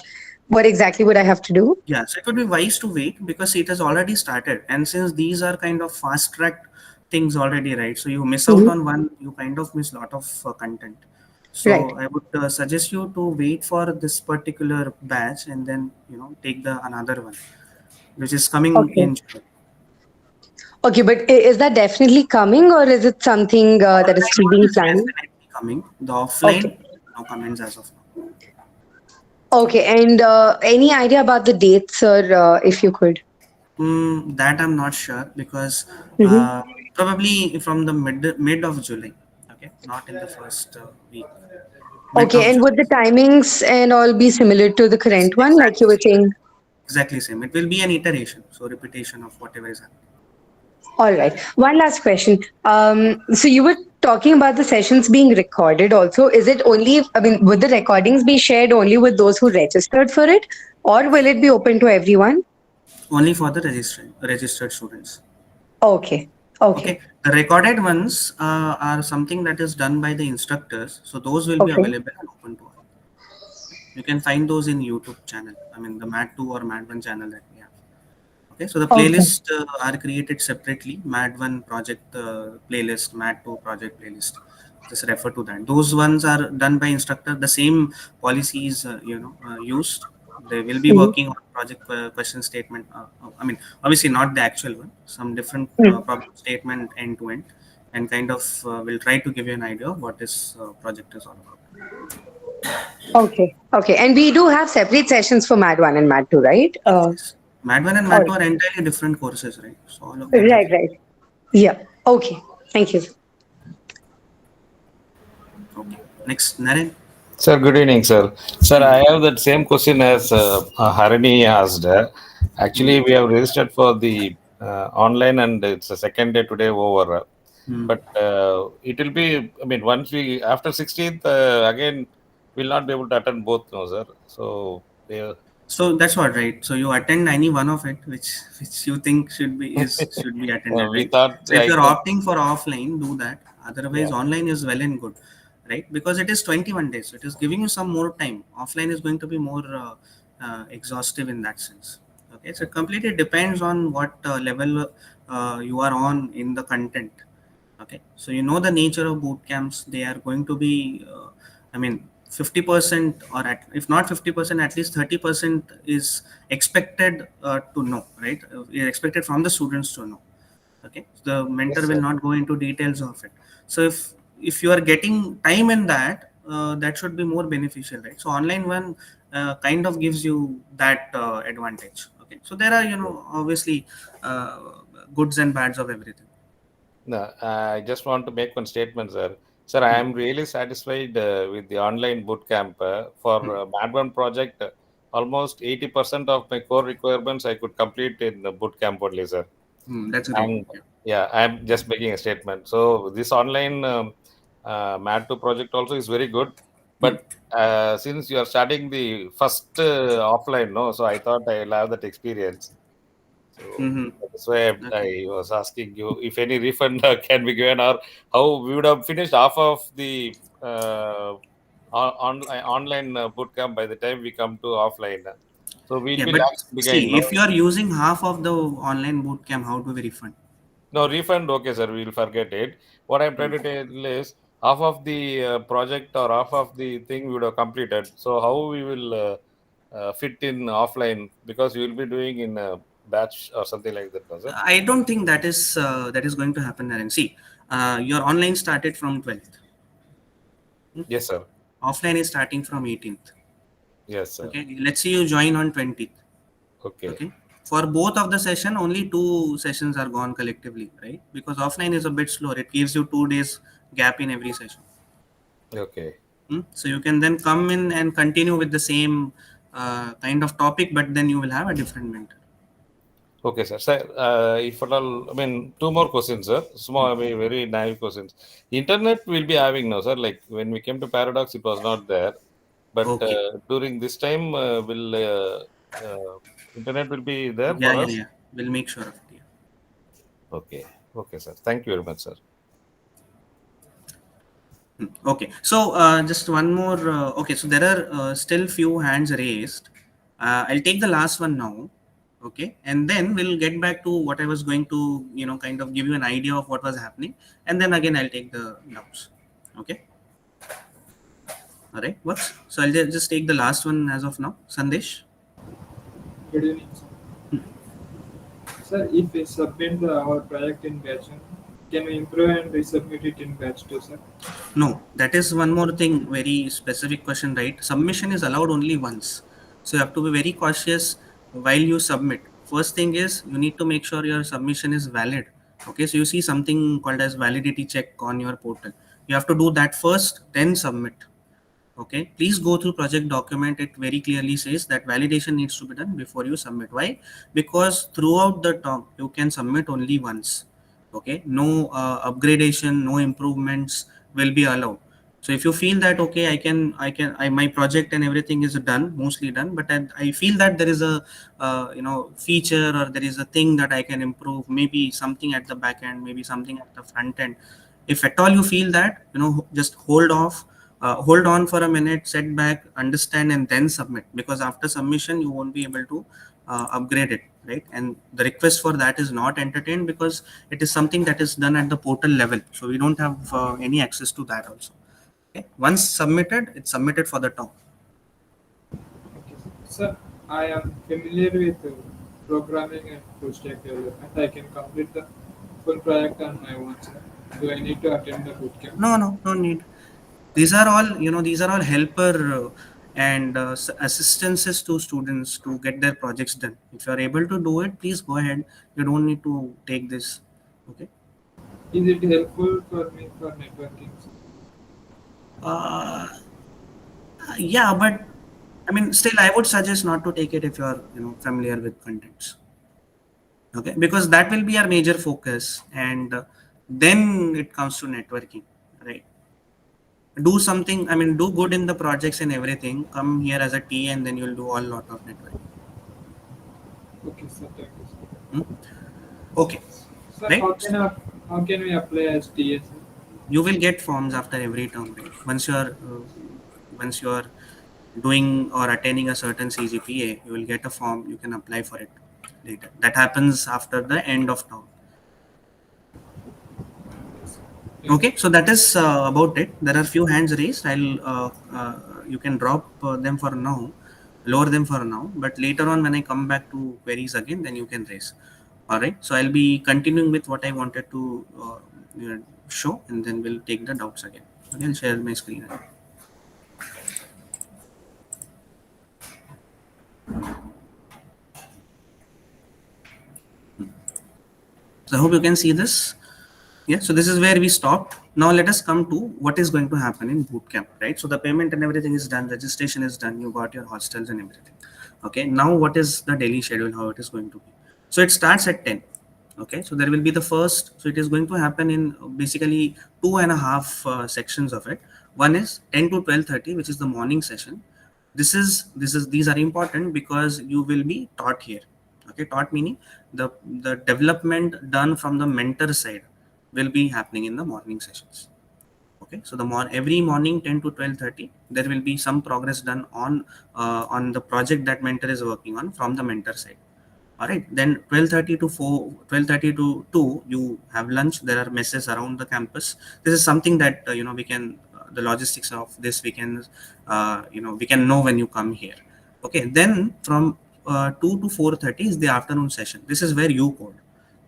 What exactly would I have to do? Yeah, so it would be wise to wait because it has already started. And since these are kind of fast tracked things already, right? So you miss out Mhm. on one, you kind of miss a lot of content. Right. So I would suggest you to wait for this particular batch and then, take the another one, which is coming Okay. in July. Okay, but is that definitely coming, or is it something The that is online still one being is planned? definitely coming. The Okay. offline, no comments as of now. Okay, and any idea about the dates, or if you could? That I'm not sure because Mhm. probably from the mid of July. Okay, not in the first week. Mid Okay, of and July. would the timings and all be similar to the current one, like you Exactly were same. saying? Exactly same. It will be an iteration, so repetition of whatever is happening. All right. One last question. So you were talking about the sessions being recorded also. Is it only, I mean, would the recordings be shared only with those who registered for it, or will it be open to everyone? Only for the registered students. Okay. Okay, Okay. the recorded ones are something that is done by the instructors, so those will be Okay. available and open to all. You can find those in YouTube channel. I mean, the Mat 2 or Mat 1 channel that we have. Okay, so the Okay. playlist are created separately. Mat 1 project playlist, Mat 2 project playlist. Just refer to that. Those ones are done by instructor. The same policies, used. They will be Mhm. working on project question statement. I mean, obviously not the actual one. Some different Mhm. problem statement end to end. and kind of will try to give you an idea of what this project is all about. Okay. Okay. And we do have separate sessions for Mad 1 and Mad 2, right? Mad 1 and All Mad 2 are entirely different courses, right? So all of them have. right. Right. Yeah. Okay. Thank you. Okay. Next, Naren. Sir, good evening, sir. Sir, I have that same question as Harini asked. Actually, we have registered for the online, and it's the second day today over. But it will be, I mean, once we, after 16th, again, we'll not be able to attend both, no, sir. So, So that's what, right? So you attend any one of it, which you think should be attended, we right? thought So if I you're could, opting for offline, do that. Otherwise, yeah. online is well and good, right? Because it is 21 days. So it is giving you some more time. Offline is going to be more exhaustive in that sense. Okay, so it completely depends on what level you are on in the content. Okay, so you know the nature of boot camps. They are going to be, I mean, 50% or if not 50%, at least 30% is expected to know, right? Is expected from the students to know. Okay, so the mentor Yes, will sir. not go into details of it. So if you are getting time in that, that should be more beneficial, right? So online one kind of gives you that advantage. Okay, so there are, obviously uh, goods and bads of everything. No, I just want to make one statement, sir. Sir, I am really satisfied with the online bootcamp for Mad1 project. Almost 80% of my core requirements I could complete in the bootcamp only, sir. That's great. And yeah, I'm just making a statement. So this online Mad2 project also is very good. But since you are starting the first offline, no, so I thought I'll have that experience. So Mm-hmm. that's why I was asking you if any refund can be given, or how we would have finished half of the online bootcamp by the time we come to offline. So we'll Yeah, be but lagging behind, see, no? if you are using half of the online bootcamp, how do we refund? No refund, okay, sir. We'll forget it. What I'm trying to tell is half of the project or half of the thing we would have completed. So how we will fit in offline, because we will be doing in a batch or something like that, no, sir? I don't think that is going to happen there. And see, your online started from 12th. Yes, sir. Offline is starting from 18th. Yes, sir. Okay, let's say you join on 20th. Okay. Okay, for both of the session, only 2 sessions are gone collectively, right? Because offline is a bit slower. It gives you 2 days gap in every session. Okay. So you can then come in and continue with the same kind of topic, but then you will have a different mentor. Okay, sir. Sir, if at all, I mean, two more questions, sir. Small, I mean, very naive questions. Internet will be having now, sir. Like when we came to Paradox, it was not there. But Okay. during this time, will internet will be there Yeah, for yeah, us? yeah. We'll make sure of it. Yeah. Okay. Okay, sir. Thank you very much, sir. Okay. So just one more. Okay. So there are still few hands raised. I'll take the last one now. Okay. And then we'll get back to what I was going to, kind of give you an idea of what was happening. And then again, I'll take the doubts. Okay. All right. Works. So I'll just take the last one as of now. Sandesh. Good evening, sir. Sir, if we submit our project in batch 1, can we improve and resubmit it in batch 2, sir? No, that is one more thing, very specific question, right? Submission is allowed only once. So you have to be very cautious while you submit. First thing is you need to make sure your submission is valid. Okay, so you see something called as validity check on your portal. You have to do that first, then submit. Okay, please go through project document. It very clearly says that validation needs to be done before you submit. Why? Because throughout the term you can submit only once. Okay, no upgradation, no improvements will be allowed. So if you feel that okay, my project and everything is done, mostly done, but I feel that there is a feature, or there is a thing that I can improve, maybe something at the back end, maybe something at the front end. If at all you feel that, just hold off, hold on for a minute, set back, understand, and then submit, because after submission you won't be able to upgrade it, right? And the request for that is not entertained, because it is something that is done at the portal level, so we don't have any access to that also. Okay, once submitted, it's submitted for the top. Okay, sir. I am familiar with programming and full stack development. I can complete the full project on my own, sir. Do I need to attend the bootcamp? No need. These are all, these are all helper and assistances to students to get their projects done. If you are able to do it, please go ahead. You don't need to take this. Okay. Is it helpful for me for networking? Uh, yeah, but I mean, still, I would suggest not to take it if you are, familiar with contents. Okay, because that will be our major focus, and then it comes to networking, right? Do something. I mean, do good in the projects and everything. Come here as a T, and then you'll do all lot of networking. Okay, sir. Thank you, sir. Okay, Sir, right? how can we apply as TS? You will get forms after every term, right? Once you are doing or attaining a certain CGPA, you will get a form. You can apply for it later. That happens after the end of term. Okay, so that is about it. There are few hands raised. You can drop them for now, lower them for now, but later on when I come back to queries again, then you can raise. All right, so I'll be continuing with what I wanted to show, and then we'll take the doubts again. Okay, I'll share my screen. So I hope you can see this. Yeah, so this is where we stopped. Now let us come to what is going to happen in bootcamp, right? So the payment and everything is done, registration is done, you got your hostels and everything. Okay, now what is the daily schedule, how it is going to be? So it starts at 10. Okay, so there will be the first, so it is going to happen in basically 2.5 sections of it. One is 10 to 12:30, which is the morning session. These are important because you will be taught here. Okay, taught meaning the development done from the mentor side will be happening in the morning sessions. Okay, so every morning 10 to 12:30 there will be some progress done on the project that mentor is working on from the mentor side. All right, then 12:30 to 4, 12:30 to 2, you have lunch. There are messes around the campus. This is something that we can the logistics of this we can know when you come here. Okay, then from 2 to 4:30 is the afternoon session. This is where you code.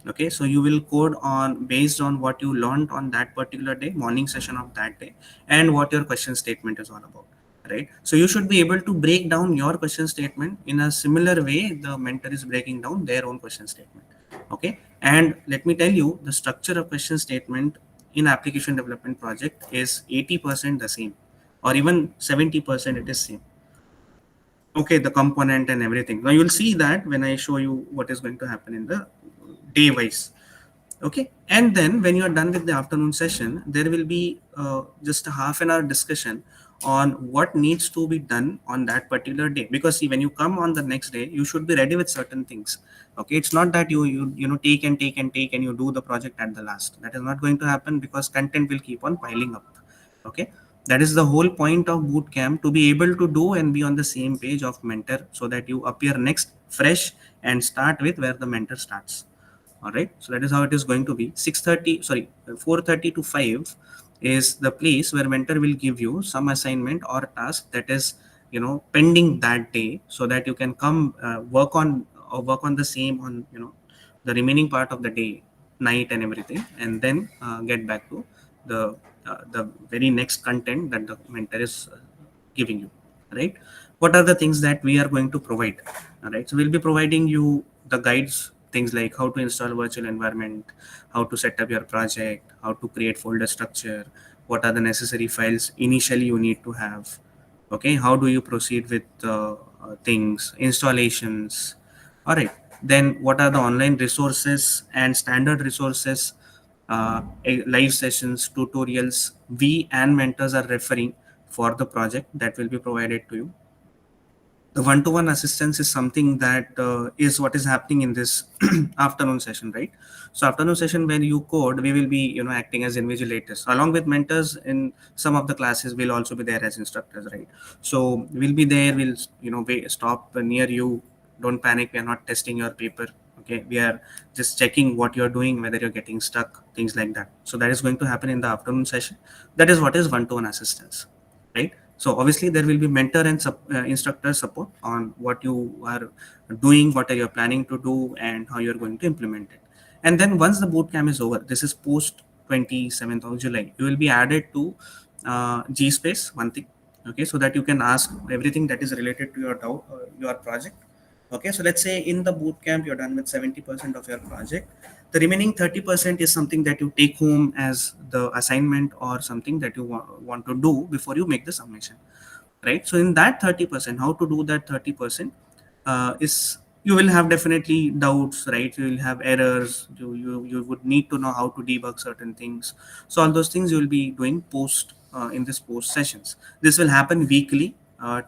Okay, so you will code on based on what you learned on that particular day, morning session of that day, and what your question statement is all about, right? So you should be able to break down your question statement in a similar way the mentor is breaking down their own question statement. Okay, and let me tell you, the structure of question statement in application development project is 80% the same, or even 70% it is same. Okay, the component and everything. Now you'll see that when I show you what is going to happen in the day wise. Okay, and then when you are done with the afternoon session, there will be just a half an hour discussion on what needs to be done on that particular day. Because see, when you come on the next day, you should be ready with certain things. Okay, it's not that you take and take and take and you do the project at the last. That is not going to happen because content will keep on piling up. Okay, that is the whole point of bootcamp, to be able to do and be on the same page of mentor, so that you appear next fresh and start with where the mentor starts. All right, so that is how it is going to be. 4:30 to 5 is the place where mentor will give you some assignment or task that is pending that day, so that you can come work on the same on the remaining part of the day, night and everything, and then get back to the very next content that the mentor is giving you, right? What are the things that we are going to provide? All right, so we'll be providing you the guides, things like how to install virtual environment, how to set up your project, how to create folder structure, what are the necessary files initially you need to have. Okay, how do you proceed with things, installations. All right, then what are the online resources and standard resources, live sessions, tutorials we and mentors are referring for the project that will be provided to you. The one-to-one assistance is something that is what is happening in this afternoon session, right? So afternoon session, when you code, we will be acting as invigilators along with mentors. In some of the classes we'll also be there as instructors, right? So we'll be there, we'll stop near you. Don't panic, we are not testing your paper. Okay, we are just checking what you're doing, whether you're getting stuck, things like that. So that is going to happen in the afternoon session. That is what is one-to-one assistance, right? So obviously there will be mentor and instructor support on what you are doing, what are you planning to do, and how you're going to implement it. And then once the bootcamp is over, this is post 27th of July, you will be added to GSpace, one thing. Okay, so that you can ask everything that is related to your doubt, your project. Okay, so let's say in the boot camp you're done with 70% of your project. The remaining 30% is something that you take home as the assignment or something that you want to do before you make the submission, right? So in that 30%, how to do that 30% is, you will have definitely doubts, right? You will have errors. You would need to know how to debug certain things. So all those things you will be doing post in this post sessions. This will happen weekly.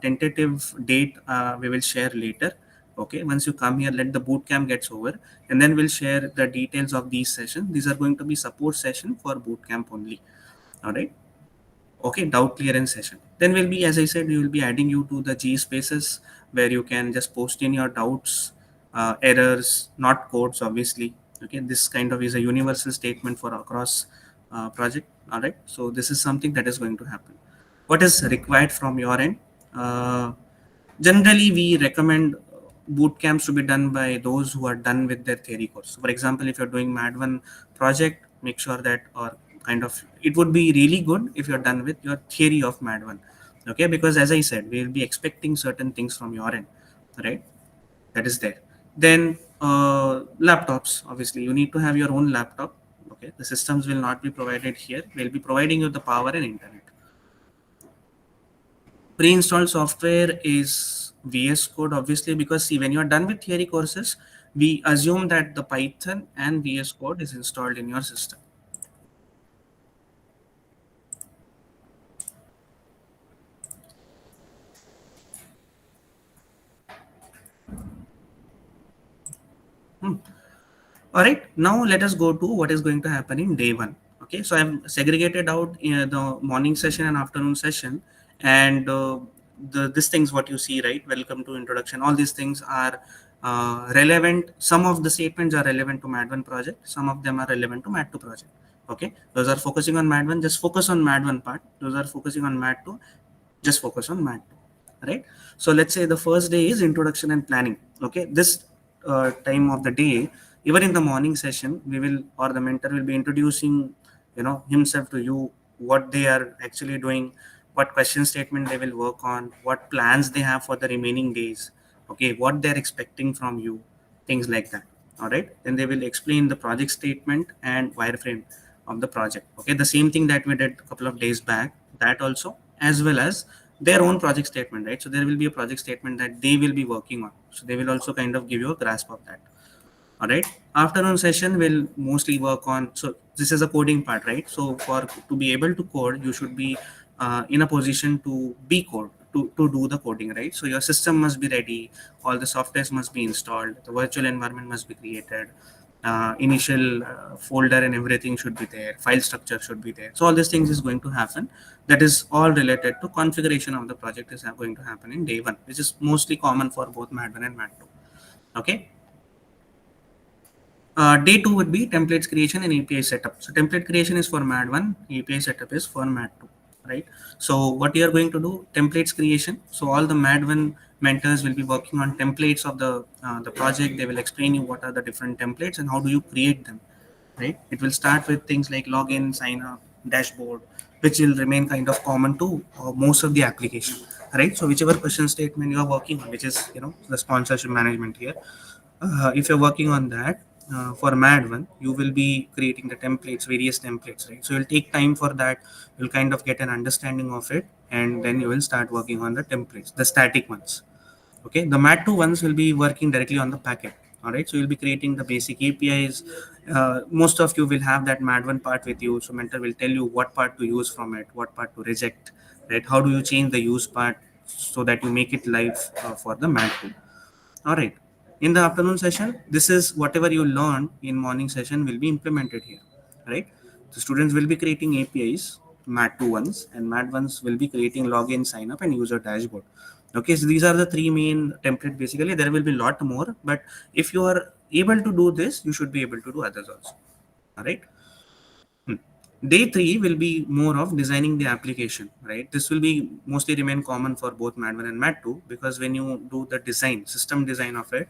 Tentative date we will share later. Okay, once you come here, let the boot camp gets over, and then we'll share the details of these sessions. These are going to be support session for boot camp only. All right. Okay, doubt clearance session. Then will be, as I said, we will be adding you to the G spaces where you can just post in your doubts, errors, not codes, obviously. Okay, this kind of is a universal statement for across project. All right, so this is something that is going to happen. What is required from your end? Generally, we recommend boot camps to be done by those who are done with their theory course. For example, if you're doing Mad 1 project, make sure that, or kind of, it would be really good if you're done with your theory of Mad 1. Okay, because as I said, we'll be expecting certain things from your end, right? That is there. Then laptops, obviously, you need to have your own laptop. Okay, the systems will not be provided here. We'll be providing you the power and internet. Pre-installed software is VS Code, obviously, because see, when you're done with theory courses, we assume that the Python and VS Code is installed in your system. All right, now let us go to what is going to happen in day one. Okay, so I've segregated out the morning session and afternoon session, and this things what you see, right? Welcome to introduction. All these things are relevant. Some of the statements are relevant to Mad 1 project. Some of them are relevant to Mad 2 project. Okay, those are focusing on Mad 1. Just focus on Mad 1 part. Those are focusing on Mad 2. Just focus on Mad 2. Right. So let's say the first day is introduction and planning. Okay, this time of the day, even in the morning session, we will, or the mentor will be introducing, himself to you, what they are actually doing, what question statement they will work on, what plans they have for the remaining days. Okay, what they're expecting from you, things like that. All right, then they will explain the project statement and wireframe of the project. Okay, the same thing that we did a couple of days back, that also, as well as their own project statement, right? So there will be a project statement that they will be working on. So they will also kind of give you a grasp of that. All right, afternoon session will mostly work on, so this is a coding part, right? So for to be able to code, you should be in a position to be code, to do the coding, right? So your system must be ready, all the softwares must be installed, the virtual environment must be created, initial folder and everything should be there, file structure should be there. So all these things is going to happen. That is all related to configuration of the project is going to happen in day one, which is mostly common for both Mad 1 and Mad 2. Okay. Day 2 would be templates creation and API setup. So template creation is for Mad 1, API setup is for Mad 2, right? So what you are going to do, templates creation. So all the Mad 1 mentors will be working on templates of the project. They will explain you what are the different templates and how do you create them, right? It will start with things like login, sign up, dashboard, which will remain kind of common to most of the application, right? So whichever question statement you are working on, which is, the sponsorship management here, if you're working on that, for Mad 1, you will be creating the templates, various templates, right? So you'll take time for that. You'll kind of get an understanding of it, and then you will start working on the templates, the static ones. Okay, the Mad 2 ones will be working directly on the packet. All right, so you'll be creating the basic APIs. Most of you will have that Mad 1 part with you. So mentor will tell you what part to use from it, what part to reject, right? How do you change the use part so that you make it live for the Mad 2. All right. In the afternoon session, this is whatever you learn in morning session will be implemented here, right? The students will be creating APIs, Mat 2 ones, and Mat 1s will be creating login, sign up, and user dashboard. Okay, so these are the three main template. Basically, there will be a lot more, but if you are able to do this, you should be able to do others also. All right. Day 3 will be more of designing the application, right? This will be mostly remain common for both Mad 1 and Mad 2, because when you do the design, system design of it,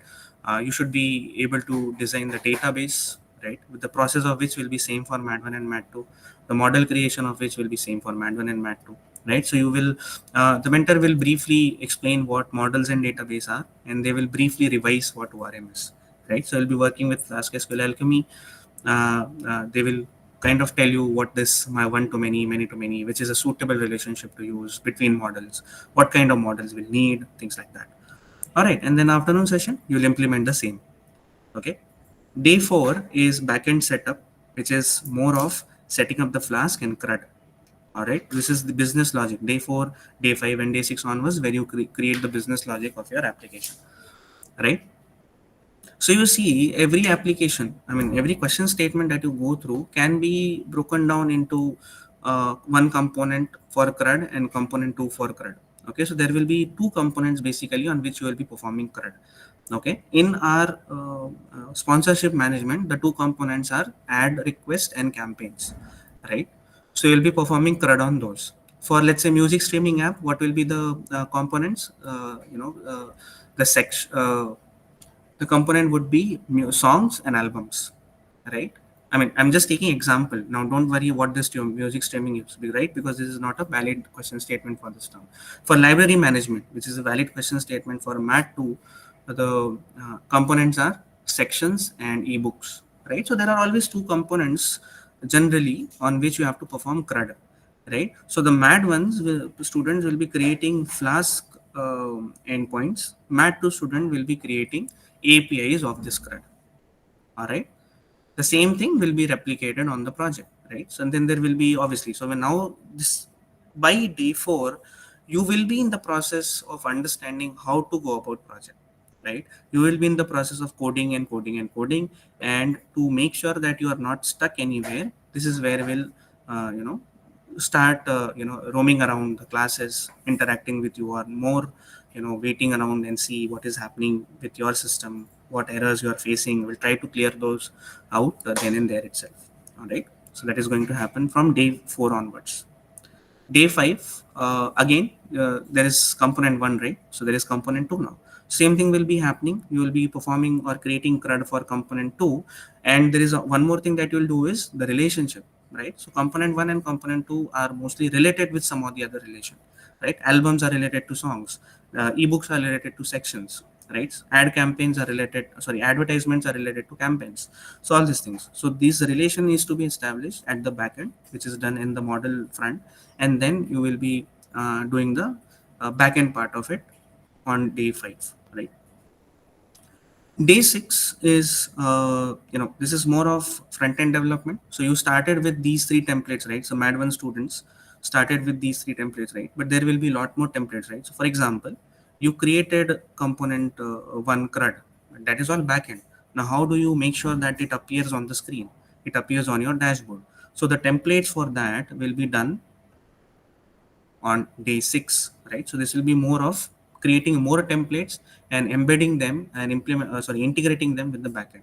you should be able to design the database, right? With the process of which will be same for Mat 1 and Mat 2. The model creation of which will be same for Mat 1 and Mat 2, right? So you will, the mentor will briefly explain what models and database are, and they will briefly revise what ORM is, right? So you'll be working with Flask SQL Alchemy. They will kind of tell you what this my one to many, many to many, which is a suitable relationship to use between models, what kind of models will need, things like that. All right, and then afternoon session, you'll implement the same. Okay. Day 4 is backend setup, which is more of setting up the Flask and CRUD. All right, this is the business logic. Day 4, day 5, and day 6 onwards, where you create the business logic of your application, right? So you see, every application, I mean, every question statement that you go through can be broken down into one component for CRUD and component 2 for CRUD. Okay, so there will be two components basically on which you will be performing CRUD. Okay, in our sponsorship management, the two components are ad, request, and campaigns, right? So you'll be performing CRUD on those. For, let's say, music streaming app, what will be the components? The section. The component would be songs and albums, right? I mean, I'm just taking example. Now, don't worry what this music streaming is, right? Because this is not a valid question statement for this term. For library management, which is a valid question statement for Mat 2, the components are sections and ebooks, right? So there are always two components generally on which you have to perform CRUD, right? So the Mat ones, students will be creating Flask endpoints. Mat 2 student will be creating APIs of this CRUD. All right. The same thing will be replicated on the project, right? So and then there will be obviously. So when now this by day 4, you will be in the process of understanding how to go about project, right? You will be in the process of coding and coding and coding, and to make sure that you are not stuck anywhere. This is where we'll start roaming around the classes, interacting with you, or more waiting around and see what is happening with your system, what errors you are facing. We'll try to clear those out then and there itself. All right, so that is going to happen from day 4 onwards. Day 5, again, there is component 1, right? So there is component 2 now. Same thing will be happening. You will be performing or creating CRUD for component 2, and there is one more thing that you will do is the relationship, right? So component 1 and component 2 are mostly related with some of the other relation, right? Albums are related to songs, ebooks are related to sections, right? Ad campaigns are related, sorry, advertisements are related to campaigns. So all these things. So this relation needs to be established at the back end, which is done in the model front, and then you will be doing the back end part of it on day 5, right? Day 6 is this is more of front end development. So you started with these 3 templates, right? So Mat 1 students started with these 3 templates, right? But there will be a lot more templates, right? So for example, you created component 1 CRUD, that is all backend. Now how do you make sure that it appears on the screen, it appears on your dashboard? So the templates for that will be done on day 6, right? So this will be more of creating more templates and embedding them and integrating them with the backend.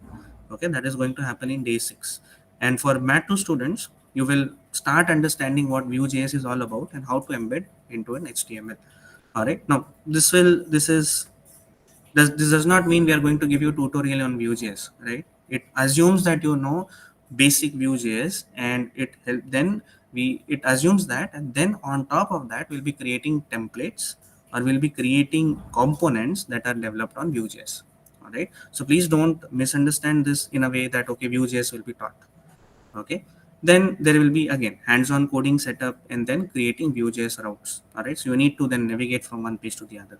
Okay, that is going to happen in day 6. And for Mat 2 students, you will start understanding what Vue.js is all about and how to embed into an HTML. All right, now this does not mean we are going to give you a tutorial on Vue.js, right? It assumes that you know basic Vue.js, and it assumes that, and then on top of that we'll be creating templates, or we'll be creating components that are developed on Vue.js. All right, so please don't misunderstand this in a way that okay, Vue.js will be taught. Okay, then there will be again hands-on coding setup and then creating Vue.js routes. All right, so you need to then navigate from one page to the other.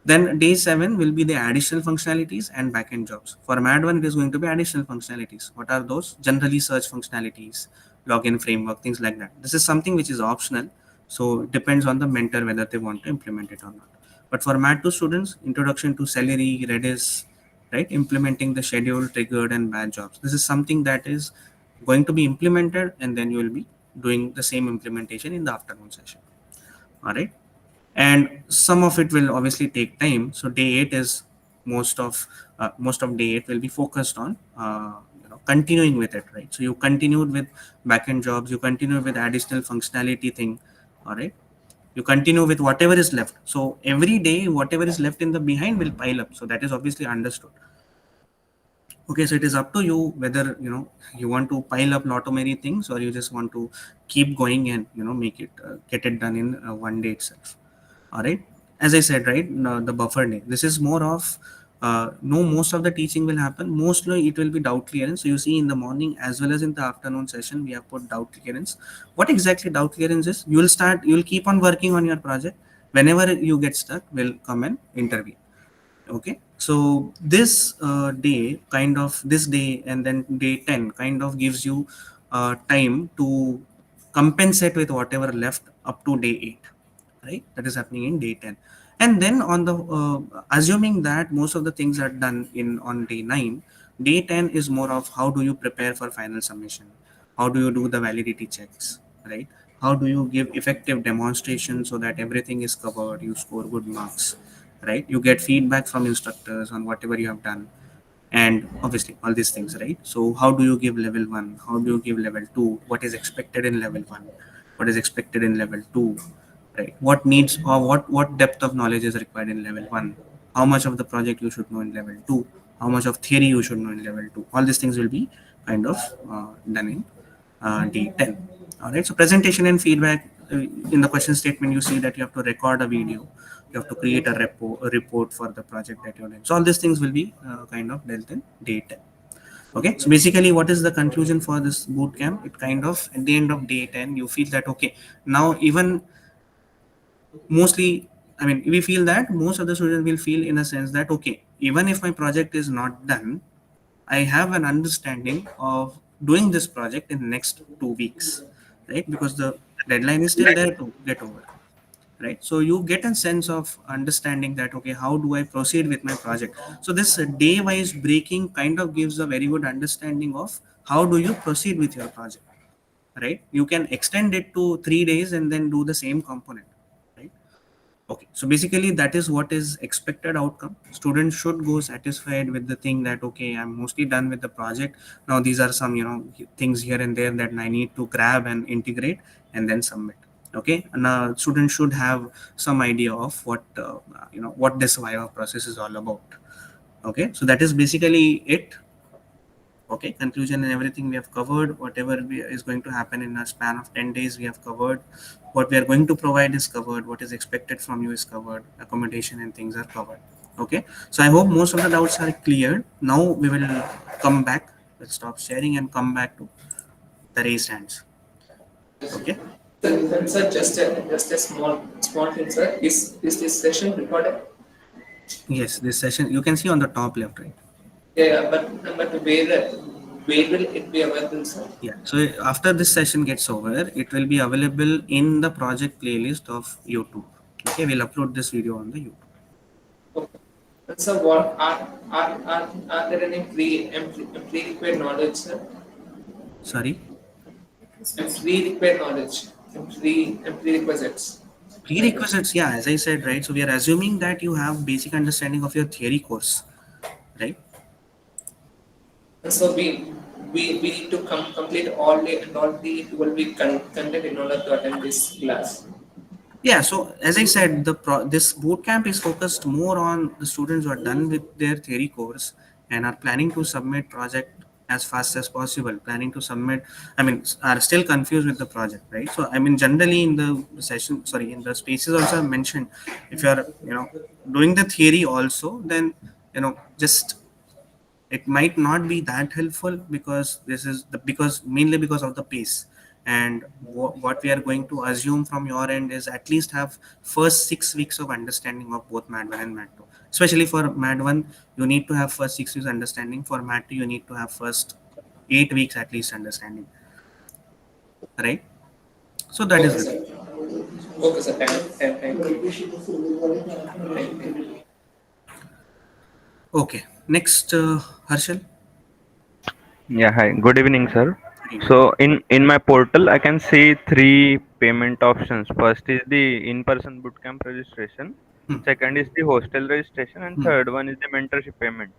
Then day 7 will be the additional functionalities and backend jobs. For Mat 1, it is going to be additional functionalities. What are those? Generally search functionalities, login framework, things like that. This is something which is optional. So it depends on the mentor whether they want to implement it or not. But for Mat 2 students, introduction to Celery, Redis, right? Implementing the schedule, triggered, and batch jobs. This is something that is going to be implemented, and then you will be doing the same implementation in the afternoon session. All right, and some of it will obviously take time. So day 8 is most of day 8 will be focused on continuing with it, right? So you continued with backend jobs, you continue with additional functionality thing. All right, you continue with whatever is left. So every day whatever is left in the behind will pile up. So that is obviously understood. Okay, so it is up to you whether you want to pile up lot of many things, or you just want to keep going and make it get it done in one day itself. All right, as I said, right, the buffer day, this is more of no, most of the teaching will happen, mostly it will be doubt clearance. So you see, in the morning as well as in the afternoon session, we have put doubt clearance. What exactly doubt clearance is? You'll keep on working on your project. Whenever you get stuck, we'll come and intervene. Okay, so this day, kind of this day, and then day 10 kind of gives you time to compensate with whatever left up to day 8, right? That is happening in day 10. And then on the assuming that most of the things are done in on day 9, day 10 is more of how do you prepare for final submission, how do you do the validity checks, right? How do you give effective demonstration so that everything is covered, you score good marks, right? You get feedback from instructors on whatever you have done, and obviously all these things, right? So how do you give level 1, how do you give level 2, what is expected in level 1, what is expected in level 2, right? What needs, or what depth of knowledge is required in level 1, how much of the project you should know in level 2, how much of theory you should know in level 2. All these things will be kind of done in D10. All right, so presentation and feedback, in the question statement you see that you have to record a video, you have to create a report for the project that you're doing. So all these things will be kind of dealt in day 10. Okay, so basically what is the conclusion for this boot camp? It kind of, at the end of day 10, you feel that okay, now even mostly, I mean, we feel that most of the students will feel in a sense that okay, even if my project is not done, I have an understanding of doing this project in the next 2 weeks, right? Because the deadline is still there to get over, right? So you get a sense of understanding that okay, how do I proceed with my project? So this day wise breaking kind of gives a very good understanding of how do you proceed with your project, right? You can extend it to 3 days and then do the same component, right? Okay, so basically that is what is expected outcome. Students should go satisfied with the thing that okay, I'm mostly done with the project. Now these are some things here and there that I need to grab and integrate and then submit. Okay, and students should have some idea of what this Viva process is all about. Okay, so that is basically it. Okay, conclusion and everything we have covered. Whatever is going to happen in a span of 10 days we have covered. What we are going to provide is covered. What is expected from you is covered. Accommodation and things are covered. Okay, so I hope most of the doubts are cleared. Now we will come back. Let's stop sharing and come back to the raised hands. Okay. Sir, just a small thing, sir. Is this session recorded? Yes, this session you can see on the top left, right? Yeah, but where will it be available, sir? Yeah, so after this session gets over, it will be available in the project playlist of YouTube. Okay, we'll upload this video on the YouTube. Okay. And sir, what are there any pre-required knowledge, sir? Sorry? Pre-required knowledge, prerequisites. Prerequisites, yeah, as I said, right? So we are assuming that you have basic understanding of your theory course, right? So we need to complete all the 12-week content in order to attend this class. Yeah, so as I said, this bootcamp is focused more on the students who are done with their theory course and are planning to submit project as fast as possible, planning to submit, I mean, are still confused with the project, right? So, I mean, generally in the session, sorry, in the spaces also I mentioned, if you are, doing the theory also, then, just it might not be that helpful because mainly because of the pace. And what we are going to assume from your end is at least have first 6 weeks of understanding of both MAD 1 and MAD 2. Especially for MAD 1, you need to have first 6 weeks understanding. For MAD 2, you need to have first 8 weeks at least understanding, right? So that Okay, is sir. it. Okay, sir. Thank you. Okay, next, Harshal. Yeah, hi. Good evening, sir. Good evening. So in my portal, I can see three payment options. First is the in-person bootcamp registration. Second is the hostel registration, and third one is the mentorship payment.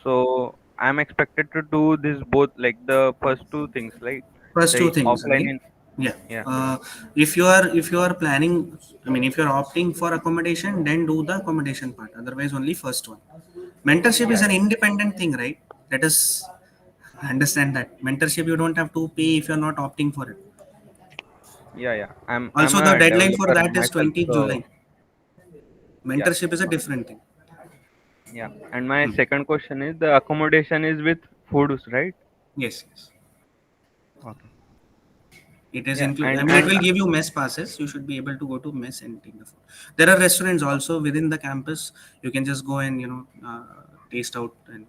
So I'm expected to do this both, like the first two things, like First two the things, offline right? in. Yeah. Yeah. If you are planning, I mean, if you're opting for accommodation, then do the accommodation part. Otherwise, only first one. Mentorship is Yeah. an independent thing, right? Let us understand that mentorship you don't have to pay if you're not opting for it. Yeah. I'm Also, the a deadline for developer that is myself, 20th so July. yeah. Mentorship is a different thing. Yeah. And my second question is the accommodation is with foods, right? Yes. Okay. It is Yeah. included. I And mean, it will give you mess passes. You should be able to go to mess and take the food. There are restaurants also within the campus. You can just go and taste out and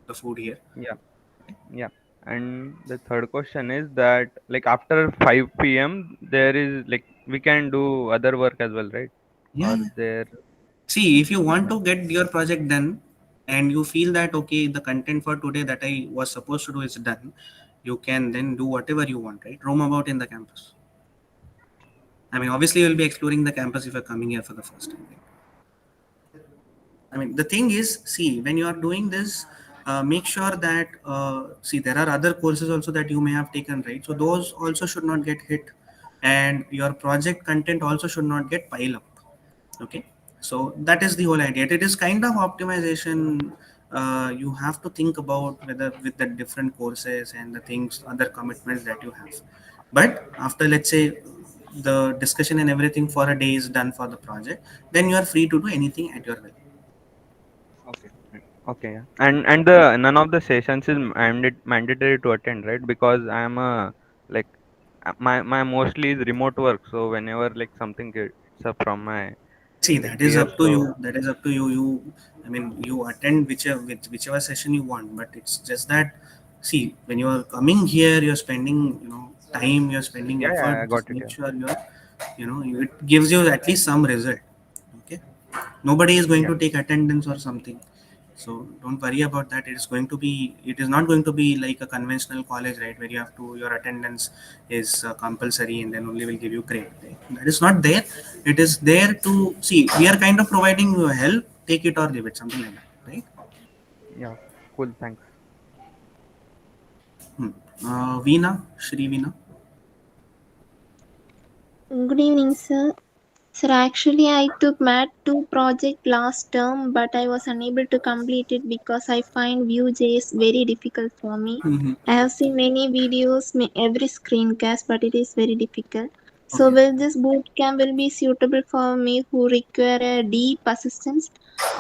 the food here. yeah. And the third question is that like after 5 p.m. there is like we can do other work as well, right? Yeah, Or yeah. there. See, if you want Yeah. to get your project done and you feel that okay, the content for today that I was supposed to do is done, you can then do whatever you want, right? Roam about in the campus. I mean, obviously, you'll be exploring the campus if you're coming here for the first time, right? I mean, the thing is, see, when you are doing this, make sure that see there are other courses also that you may have taken, right? So those also should not get hit, and your project content also should not get piled up. Okay, so that is the whole idea. It is kind of optimization. You have to think about whether with the different courses and the things, other commitments that you have. But after, let's say, the discussion and everything for a day is done for the project, then you are free to do anything at your will. Okay. Okay. Yeah. And the none of the sessions is mandatory to attend, right? Because I'm a like my mostly is remote work. So whenever like something gets up from my See, like that is peers, up to so you. That is up to you. I mean, you attend whichever session you want, but it's just that. See, when you are coming here, you're spending, time, you're spending yeah, I effort. got Just it. make Yeah. sure it gives you at least some result. Okay, nobody is going Yeah. to take attendance or something. So don't worry about that. It is not going to be like a conventional college, right, where your attendance is compulsory and then only will give you grade, right? That is not there. It is there to see, we are kind of providing you help, take it or leave it, something like that, right? Yeah. Cool. Thanks. Veena, Shri Veena. Good evening, sir. Sir, actually, I took Math 2 project last term, but I was unable to complete it because I find Vue.js very difficult for me. Mm-hmm. I have seen many videos, every screencast, but it is very difficult. So, Okay. will this bootcamp will be suitable for me who require a deep assistance,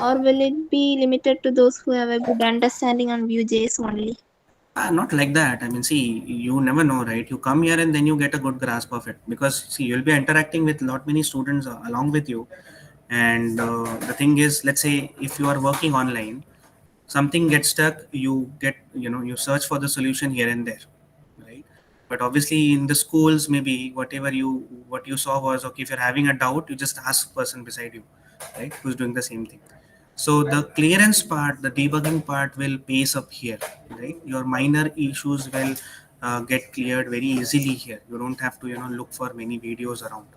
or will it be limited to those who have a good understanding on Vue.js only? Not like that. I mean, see, you never know, right? You come here and then you get a good grasp of it because, see, you'll be interacting with lot many students along with you. And the thing is, let's say if you are working online, something gets stuck, you search for the solution here and there, right? But obviously, in the schools, maybe what you saw was okay. If you're having a doubt, you just ask person beside you, right? Who's doing the same thing. So the clearance part, the debugging part will pace up here, right? Your minor issues will get cleared very easily here. You don't have to, look for many videos around,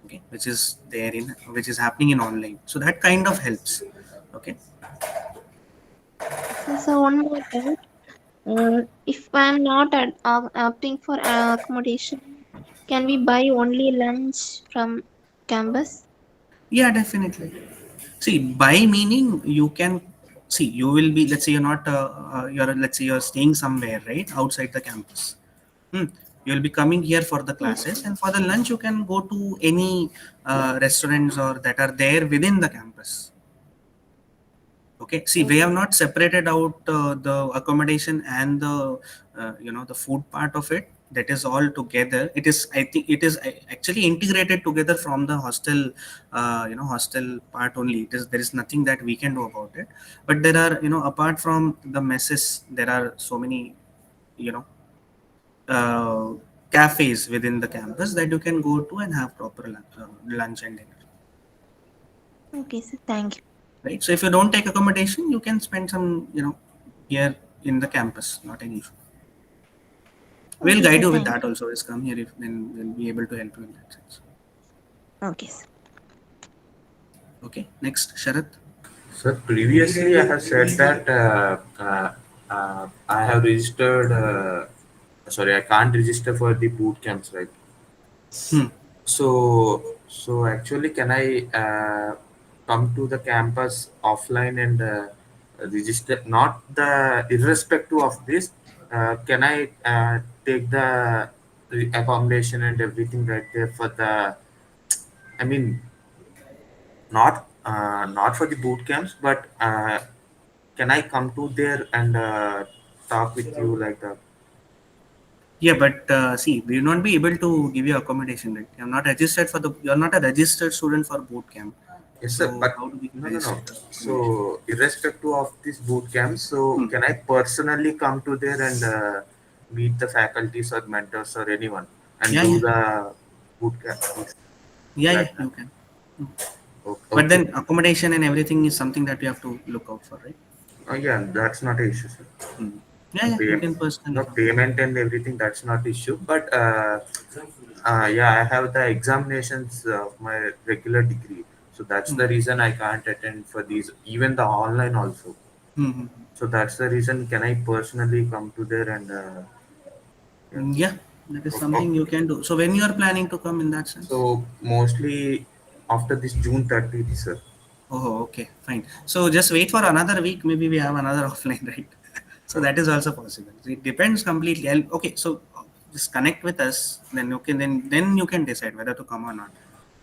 okay, which is happening in online. So that kind of helps, okay. So, one more doubt. If I'm not opting for accommodation, can we buy only lunch from campus? Yeah, definitely. See, by meaning you can see you will be. Let's say let's say you're staying somewhere right outside the campus. Hmm. You'll be coming here for the Yes. classes, and for the lunch you can go to any restaurants or that are there within the campus. Okay, see, we have Okay. not separated out the accommodation and the food part of it. That is all together. It is, I think it is actually integrated together from the hostel part only. There is nothing that we can do about it. But there are, apart from the messes, there are so many, you know uh, cafes within the campus that you can go to and have proper lunch and dinner, Okay, sir. Thank you. right? So if you don't take accommodation, you can spend some, here in the campus, not an issue. We'll Okay, guide sir. you with Thank that also. Just come here, if then we'll be able to help you in that sense. you. Okay, sir. Okay, next, Sharath. So previously I have said that I have registered. Sorry, I can't register for the boot camps, right? Hmm. So actually, can I come to the campus offline and register, not the irrespective of this, can I take the accommodation and everything right there for the, I mean, not for the boot camps, but can I come to there and talk with you like that? Yeah, but see, we will not be able to give you accommodation, right? You're not registered for the. You're not a registered student for boot camp. Yes, sir. So But how do we no, no, register no. accommodation? So, irrespective of this boot camp, so can I personally come to there and meet the faculties or mentors or anyone and Yeah, do yeah, the boot camp yeah, yeah. like that? You can. Mm. But Okay. then accommodation and everything is something that we have to look out for, right? Yeah, that's not an issue, sir. Mm. Yeah, yeah. You can personally No come. payment and everything. That's not issue. But yeah, I have the examinations of my regular degree, so that's Mm. the reason I can't attend for these. Even the online also. Mm-hmm. So that's the reason. Can I personally come to there and yeah. Yeah, that is Okay. something you can do. So when you are planning to come in that sense? So mostly after this June 30th, sir. Oh, okay, fine. So just wait for another week. Maybe we have another offline, right? So that is also possible. So it depends completely. Okay, so just connect with us. Then okay, then you can decide whether to come or not.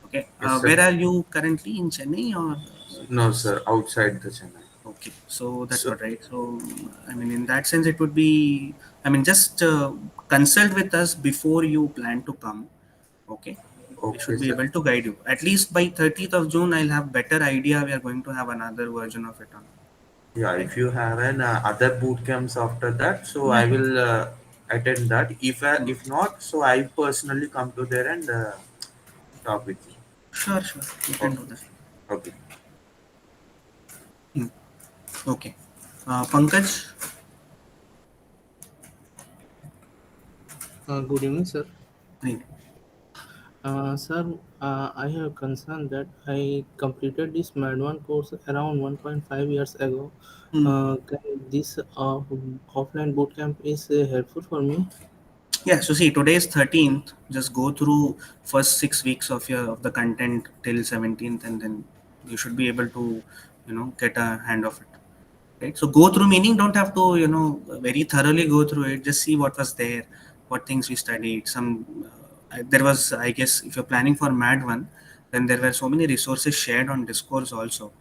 Okay. Yes, sir. Where are you currently in Chennai or? No, sir. Outside the Chennai. Okay, so that's So what, right? So I mean, in that sense, it would be. I mean, just consult with us before you plan to come. Okay, we okay, should be sir. able to guide you. At least by 30th of June, I'll have better idea. We are going to have another version of it on. Yeah, Right? if you have an other boot camps after that, so Yeah, I yeah. will attend that. If not, so I personally come to there and talk with you. Sure, sure. You can Okay. do that. Okay. Hmm. Okay. Pankaj? Good evening, sir. Right. Sir, I have concern that I completed this MAD1 course around 1.5 years ago. Hmm. Can this offline bootcamp is helpful for me? Yeah, so see, today is 13th. Just go through first 6 weeks of your of the content till 17th, and then you should be able to, get a hand of it. Right. So go through meaning don't have to, very thoroughly go through it. Just see what was there, what things we studied. There was, I guess, if you're planning for MAD one, then there were so many resources shared on Discourse also.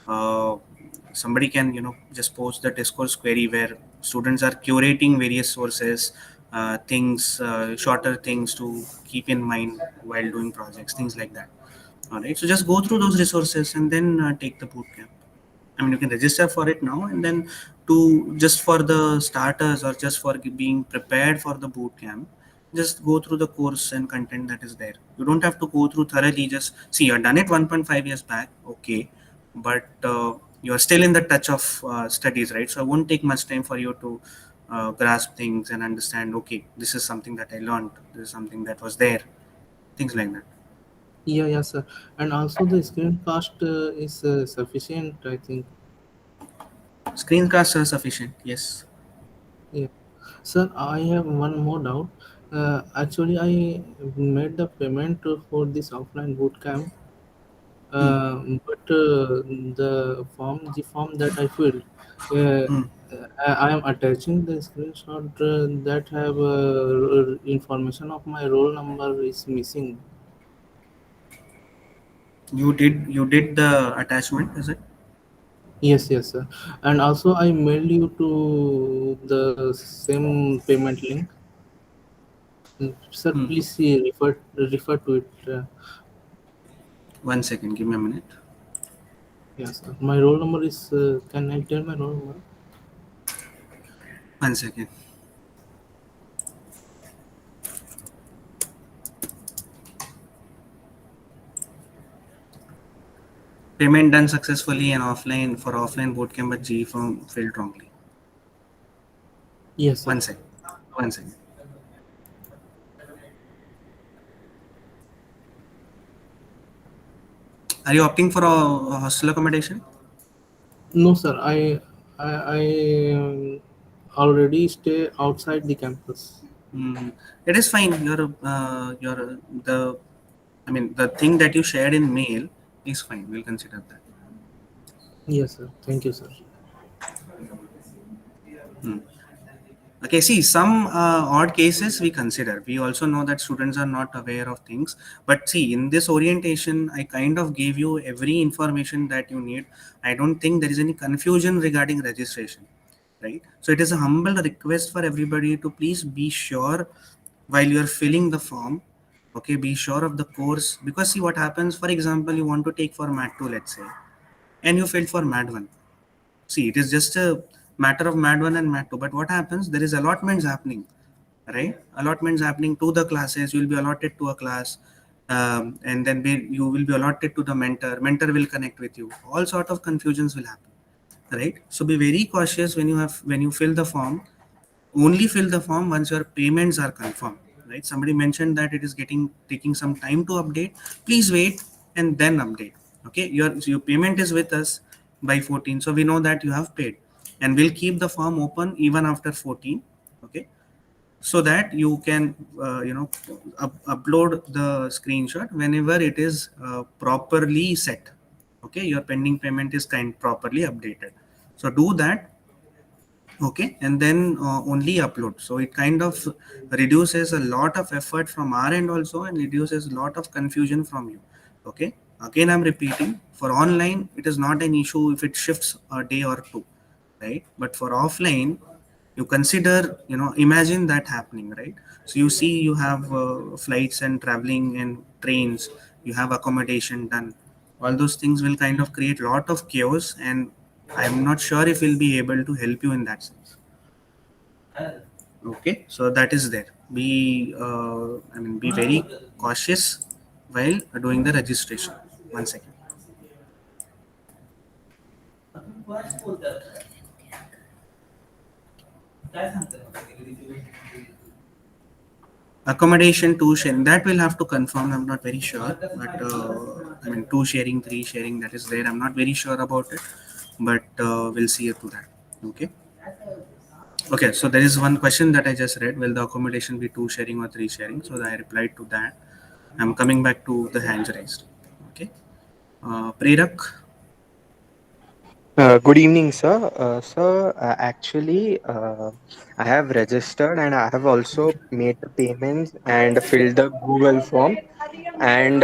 uh, Somebody can just post the Discourse query where students are curating various sources, things, shorter things to keep in mind while doing projects, things like that. All right, so just go through those resources and then take the bootcamp. I mean, you can register for it now, and then to just for the starters or just for being prepared for the boot camp, just go through the course and content that is there. You don't have to go through thoroughly. Just see, you've done it 1.5 years back, okay, but you're still in the touch of studies, right? So it won't take much time for you to grasp things and understand. Okay, this is something that I learned. This is something that was there. Things like that. Yeah, sir. And also the screencast is sufficient, I think. Screencasts are sufficient. Yes. Yeah. Sir, I have one more doubt. Actually, I made the payment for this offline bootcamp, Hmm. but the form that I filled, Hmm. I am attaching the screenshot that have information of my roll number is missing. You did the attachment, is it? Yes, sir. And also, I mailed you to the same payment link. Sir, Hmm. please see, refer to it. 1 second, give me a minute. Yes, sir. My roll number is. Can I tell my roll number? 1 second. Payment done successfully and offline for offline bootcamp, but G form filled wrongly. Yes, sir. 1 second. 1 second. Are you opting for a hostel accommodation? No, sir. I already stay outside the campus. Mm, it is fine. The I mean the thing that you shared in mail is fine. We'll consider that. Yes, sir. Thank you, sir. Hmm. Okay, see, some odd cases we consider. We also know that students are not aware of things. But see, in this orientation, I kind of gave you every information that you need. I don't think there is any confusion regarding registration, right? So it is a humble request for everybody to please be sure while you're filling the form. Okay, be sure of the course, because see what happens. For example, you want to take for Mat 2, let's say, and you filled for Mat 1. See, it is just a matter of Mat 1 and Mat 2. But what happens? There is allotments happening, right? Allotments happening to the classes. You will be allotted to a class, and then you will be allotted to the mentor. Mentor will connect with you. All sort of confusions will happen, right? So be very cautious when you fill the form. Only fill the form once your payments are confirmed, right? Somebody mentioned that it is taking some time to update. Please wait and then update. Okay, your payment is with us by 14, so we know that you have paid, and we'll keep the form open even after 14. Okay, so that you can upload the screenshot whenever it is properly set. Okay, your pending payment is properly updated, so do that. Okay, and then only upload. So it kind of reduces a lot of effort from our end also, and reduces a lot of confusion from you. Okay, again I'm repeating, for online it is not an issue if it shifts a day or two, right? But for offline, you consider, imagine that happening, right? So you see, you have flights and traveling and trains, you have accommodation done. All those things will kind of create a lot of chaos, and I'm not sure if we'll be able to help you in that sense. Okay, so that is there. Be very cautious while doing the registration. One second. Accommodation, two sharing, that we'll have to confirm. I'm not very sure, but two sharing, three sharing, that is there. I'm not very sure about it, but we'll see to that. Okay. Okay, so there is one question that I just read. Will the accommodation be two sharing or three sharing? So I replied to that. I'm coming back to the hands raised. Okay. Prerak. Good evening, sir. Sir, actually, I have registered and I have also made the payments and filled the Google form. And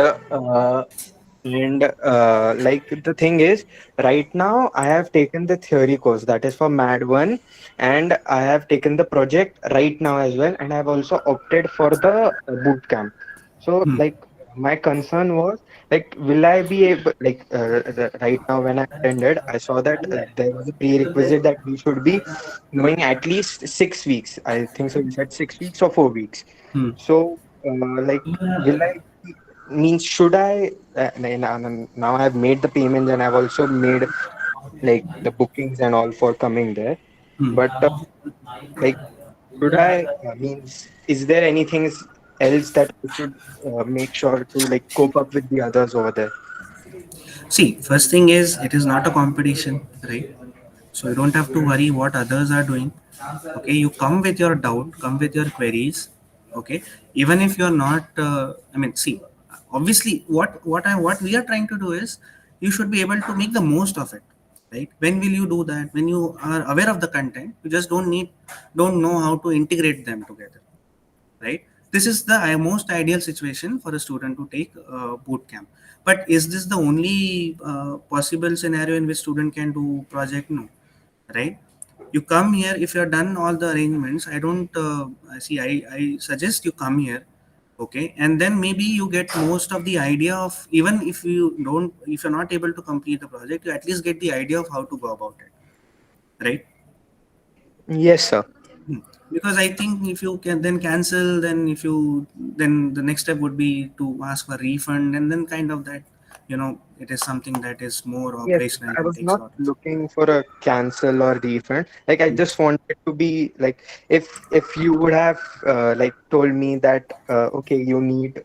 like the thing is, right now I have taken the theory course that is for MAD 1, and I have taken the project right now as well, and I have also opted for the boot camp. So, like, my concern was, like, will I be able, like, right now when I attended, I saw that there was a prerequisite that we should be knowing at least 6 weeks. I think so. You said 6 weeks or 4 weeks. Hmm. So, like, will I means should I now I've made the payments and I've also made like the bookings and all for coming there, Hmm. but like should I means is there anything else that I should make sure to like cope up with the others over there? See, first thing is, it is not a competition, right? So you don't have to worry what others are doing. Okay, you come with your doubt, come with your queries. Okay, even if you're not, see, obviously, what we are trying to do is, you should be able to make the most of it, right? When will you do that? When you are aware of the content, you just don't know how to integrate them together, right? This is the most ideal situation for a student to take boot camp. But is this the only possible scenario in which student can do project? No, right? You come here, if you have done all the arrangements, I don't see, I suggest you come here. Okay, and then maybe you get most of the idea of, even if you're not able to complete the project, you at least get the idea of how to go about it, right? Yes, sir. Because I think if you can then cancel, then the next step would be to ask for refund, and then kind of that, it is something that is more Yes, operational I and was takes a not lot. looking for a cancel or refund. Like I just wanted to be like if you would have like told me that okay you need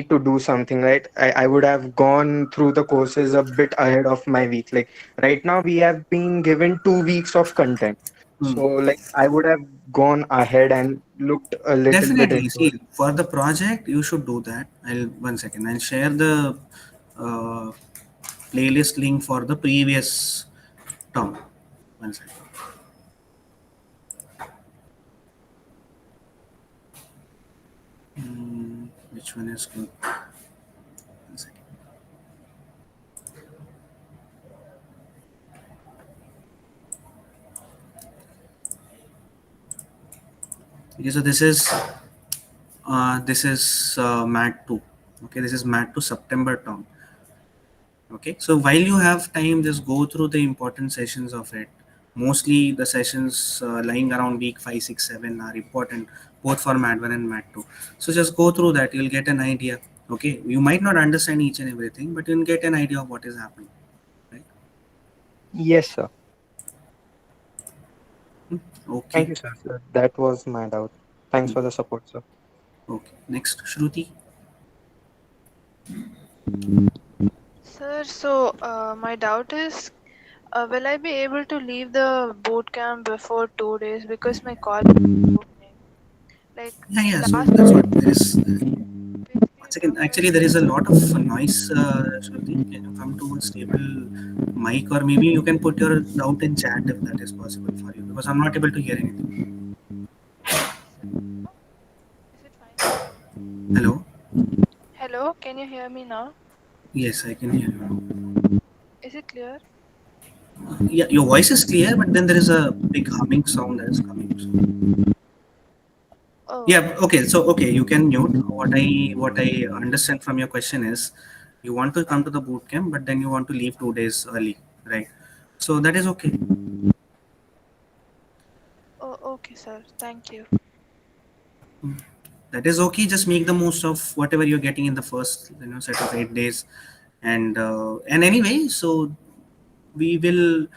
to do something, right? I would have gone through the courses a bit ahead of my week. Like right now we have been given 2 weeks of content. Hmm. So like I would have gone ahead and looked a little bit Definitely. into See, it. for the project, you should do that. One second. I'll share the uh, playlist link for the previous term. One second. Which one is good? One second. Okay, so this is Mat 2. Okay, this is Mat 2 September term. Okay, so while you have time, just go through the important sessions of it. Mostly the sessions lying around week 5, 6, 7 are important both for Mat 1 and Mat 2. So just go through that, you'll get an idea. Okay, you might not understand each and everything, but you'll get an idea of what is happening. Right? Yes, sir. Okay. Thank you, sir. That was my doubt. Thanks for the support, sir. Okay. Next, Shruti. Sir, so my doubt is, will I be able to leave the boot camp before 2 days because my college is opening? Like Yeah. So last that's what there is. One second. Actually, there is a lot of noise, Shruti. Can you come to a stable mic, or maybe you can put your doubt in chat if that is possible for you, because I'm not able to hear anything. is it fine? Hello. Hello, can you hear me now? Yes, I can hear you. Is it clear? Yeah, your voice is clear, but then there is a big humming sound that is coming. Oh. Yeah. Okay. So okay, you can mute. What I understand from your question is, you want to come to the boot camp, but then you want to leave 2 days early, right? So that is okay. Oh, okay, sir. Thank you. That is okay. Just make the most of whatever you're getting in the first, set of 8 days, and anyway, so we will.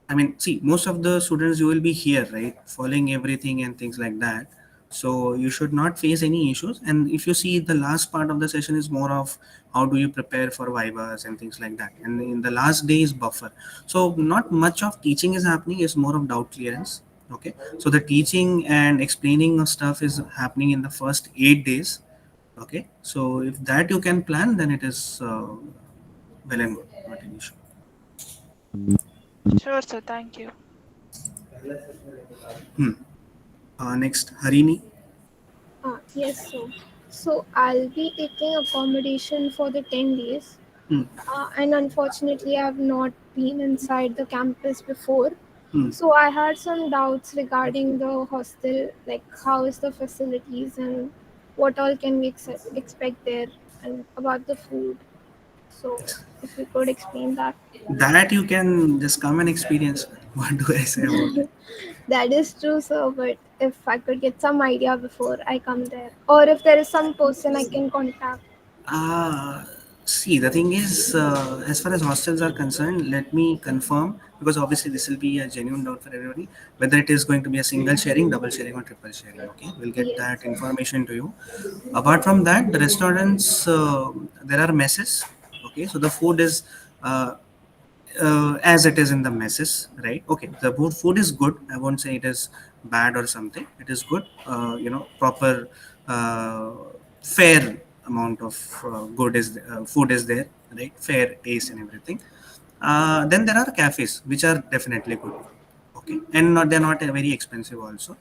I mean, see, most of the students you will be here, right, following everything and things like that. So you should not face any issues. And if you see, the last part of the session is more of how do you prepare for vivas and things like that. And in the last day is buffer. So not much of teaching is happening. It's more of doubt clearance. Okay. So the teaching and explaining of stuff is happening in the first 8 days. Okay. So if that you can plan, then it is well and good, not an issue. Sure, sir. Thank you. Next, Harini. Yes, sir. So I'll be taking accommodation for the 10 days. Hmm. And unfortunately, I've not been inside the campus before. Hmm. So I had some doubts regarding the hostel, like how is the facilities and what all can we expect there, and about the food. So if you could explain that. That you can just come and experience. What do I say about it? That is true, sir. But if I could get some idea before I come there, or if there is some person I can contact. Uh, See, the thing is, as far as hostels are concerned, let me confirm, because obviously this will be a genuine doubt for everybody, whether it is going to be a single sharing, double sharing, or triple sharing. Okay, we'll get Yes. that information to you. Apart from that, the restaurants, there are messes. Okay, so the food is as it is in the messes, right? Okay, the food is good. I won't say it is bad or something. It is good. Proper, uh, fair amount of food is there, right? Fair taste and everything. Then there are cafes which are definitely good. Okay, and not they're not very expensive also.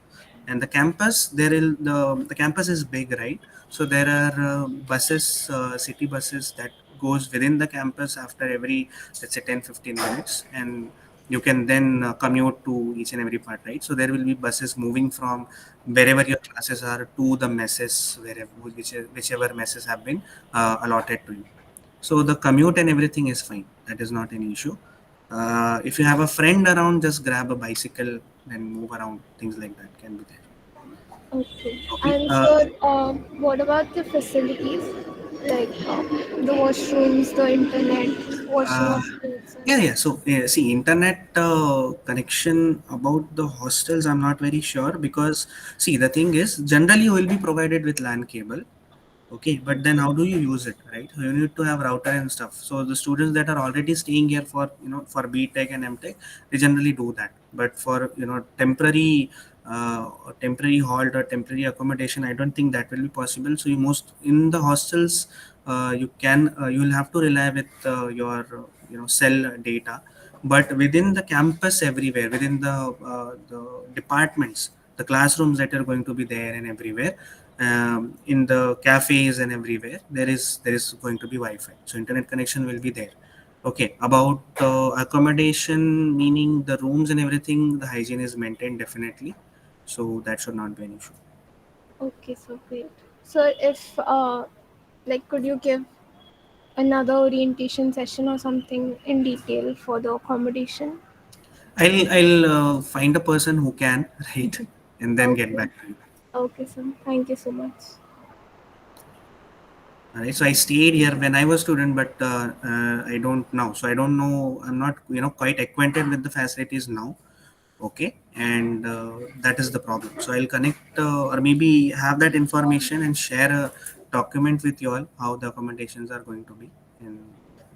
And the campus, the campus is big, right? So there are buses, city buses that goes within the campus after every, let's say, 10-15 minutes, and you can then commute to each and every part, right? So there will be buses moving from wherever your classes are to the messes, whichever messes have been allotted to you. So the commute and everything is fine. That is not an issue. If you have a friend around, just grab a bicycle and move around. Things like that can be there. Okay. Okay. And sir, what about the facilities, like the washrooms, the internet, washing Uh, of clothes? yeah. So see, internet connection about the hostels, I'm not very sure, because see, the thing is, generally you will be provided with LAN cable. Okay, but then how do you use it, right? You need to have router and stuff. So the students that are already staying here for, for B Tech and M Tech, they generally do that. But for, temporary halt or temporary accommodation, I don't think that will be possible. So you most in the hostels, you will have to rely with your cell data. but within the campus everywhere, within the departments, the classrooms that are going to be there and everywhere, in the cafes and everywhere, there is going to be Wi-Fi, so internet connection will be there. Okay, about accommodation, meaning the rooms and everything, the hygiene is maintained definitely, so that should not be an issue. Okay, so great. So if like, could you give another orientation session or something in detail for the accommodation? I'll find a person who can, right, and then get Okay. back to you. Okay, sir. Thank you so much. Alright, so I stayed here when I was student, but I don't now. So I don't know. I'm not quite acquainted with the facilities now. Okay, and that is the problem. So I'll connect or maybe have that information and share a document with you all how the accommodations are going to be, and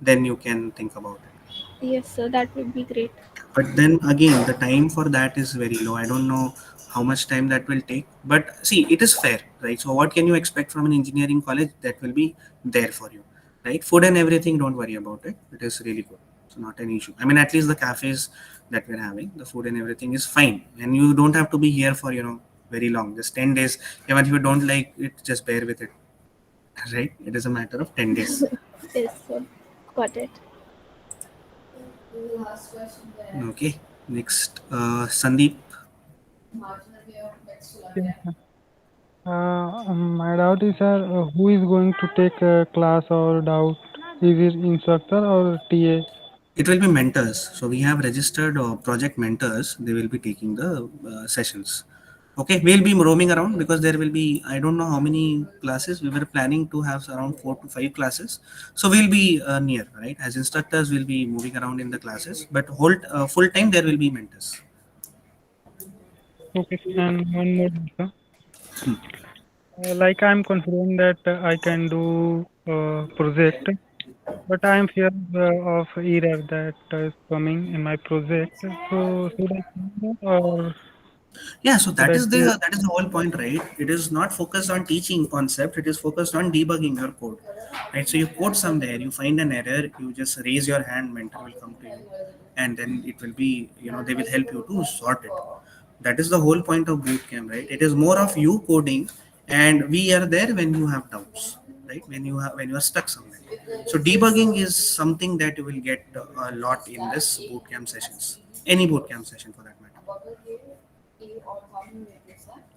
then you can think about it. Yes, sir. That would be great. But then again, the time for that is very low. I don't know how much time that will take, but see, it is fair, right? So what can you expect from an engineering college that will be there for you, right? Food and everything, don't worry about it, it is really good, so not an issue. I mean, at least the cafes that we're having, the food and everything is fine, and you don't have to be here for very long, just 10 days. Even if you don't like it, just bear with it, right? It is a matter of 10 days. Yes, sir. Got it. Okay, next, Sandeep. My doubt is, sir, who is going to take a class or doubt? Is it instructor or TA? It will be mentors. So we have registered project mentors. They will be taking the sessions. Okay, we'll be roaming around because there will be, I don't know how many classes. We were planning to have around 4 to 5 classes. So we'll be near, right? As instructors, we'll be moving around in the classes, but whole full time there will be mentors. Okay, and one more, sir. Like I'm confident that I can do project, but I'm fear of error that is coming in my project. So should I change that or Yeah, so should that I is the do? that is the whole point, right? It is not focused on teaching concept, it is focused on debugging your code, right? So you code somewhere, you find an error, you just raise your hand, mentor will come to you, and then it will be, they will help you to sort it. That is the whole point of bootcamp, right? It is more of you coding, and we are there when you have doubts, right? When you are stuck somewhere. So debugging is something that you will get a lot in this bootcamp sessions, any bootcamp session for that matter,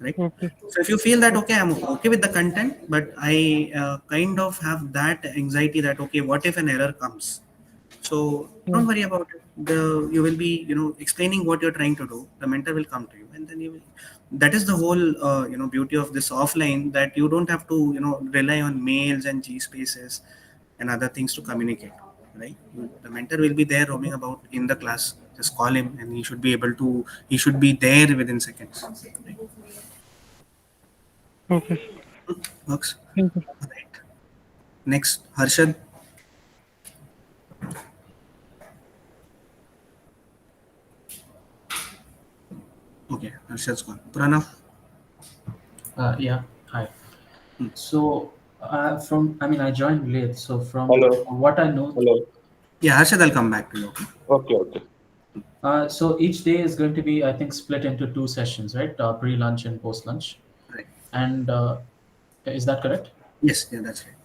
right? Okay. So if you feel that okay, I'm okay with the content, but I kind of have that anxiety that okay, what if an error comes? So don't worry about it. You will be explaining what you're trying to do. The mentor will come to you, and then you will. That is the whole beauty of this offline, that you don't have to rely on mails and G spaces and other things to communicate, right? The mentor will be there roaming about in the class. Just call him, and he should be able to. He should be there within seconds. Right? Okay. Works. Thank you. Right. Next, Harshad. Okay, Harshad's gone. Pranav. Yeah, hi. So, I mean, I joined late. So, from Hello. what I know, Hello. Yeah, Harshad, I'll come back to you. Okay. Okay. so each day is going to be, I think, split into two sessions, right? Pre-lunch and post-lunch. Right. And is that correct? Yes, yeah, that's right.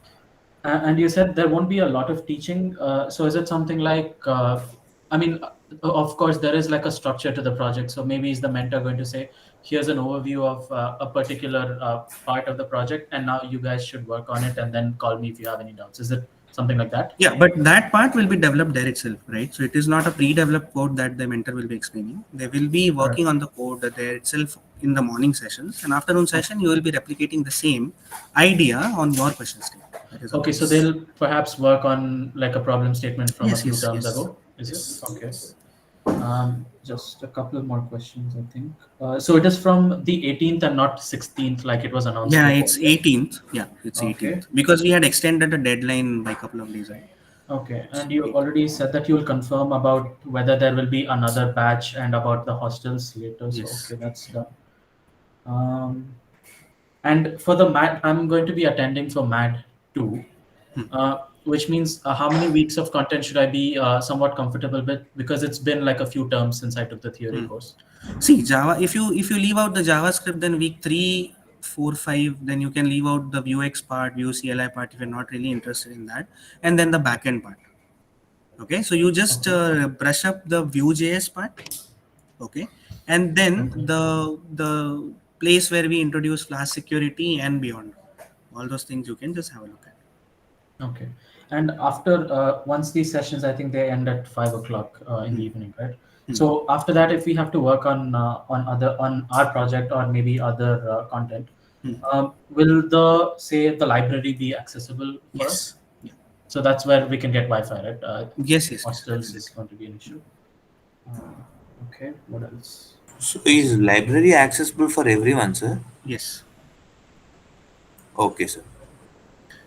And you said there won't be a lot of teaching. So, is it something like, I mean, of course, there is like a structure to the project. So, maybe is the mentor going to say, here's an overview of a particular part of the project, and now you guys should work on it and then call me if you have any doubts. Is it something like that? Yeah, but that part will be developed there itself, right? So it is not a pre-developed code that the mentor will be explaining. They will be working on the code there itself in the morning sessions, and afternoon session you will be replicating the same idea on your question statement. That is Okay, so they'll perhaps work on like a problem statement from a few terms ago. Is yes. it? Okay. Just a couple more questions, I think. So it is from the 18th and not 16th, like it was announced. Yeah, before. it's 18th. Yeah, it's Okay. 18th because we had extended the deadline by a couple of days, right? Okay, and you already said that you will confirm about whether there will be another batch and about the hostels later. So Yes. okay, that's done. And for the MAT, I'm going to be attending for MAT 2. which means how many weeks of content should I be somewhat comfortable with? Because it's been like a few terms since I took the theory course. See, Java, if you leave out the JavaScript, then week 3, 4, 5, then you can leave out the Vuex part, Vue CLI part if you're not really interested in that, and then the backend part. Okay, so you just brush up the Vue.js part. Okay, and then the place where we introduce Flash security and beyond, all those things you can just have a look at. Okay, and after once these sessions, I think they end at 5 o'clock in the evening, right? So after that, if we have to work on our project or maybe other content, will the library be accessible for us? Yeah. So that's where we can get Wi-Fi, right? Yes. Hostels is going to be an issue. Okay, what else? So is library accessible for everyone, sir? Yes. Okay, sir.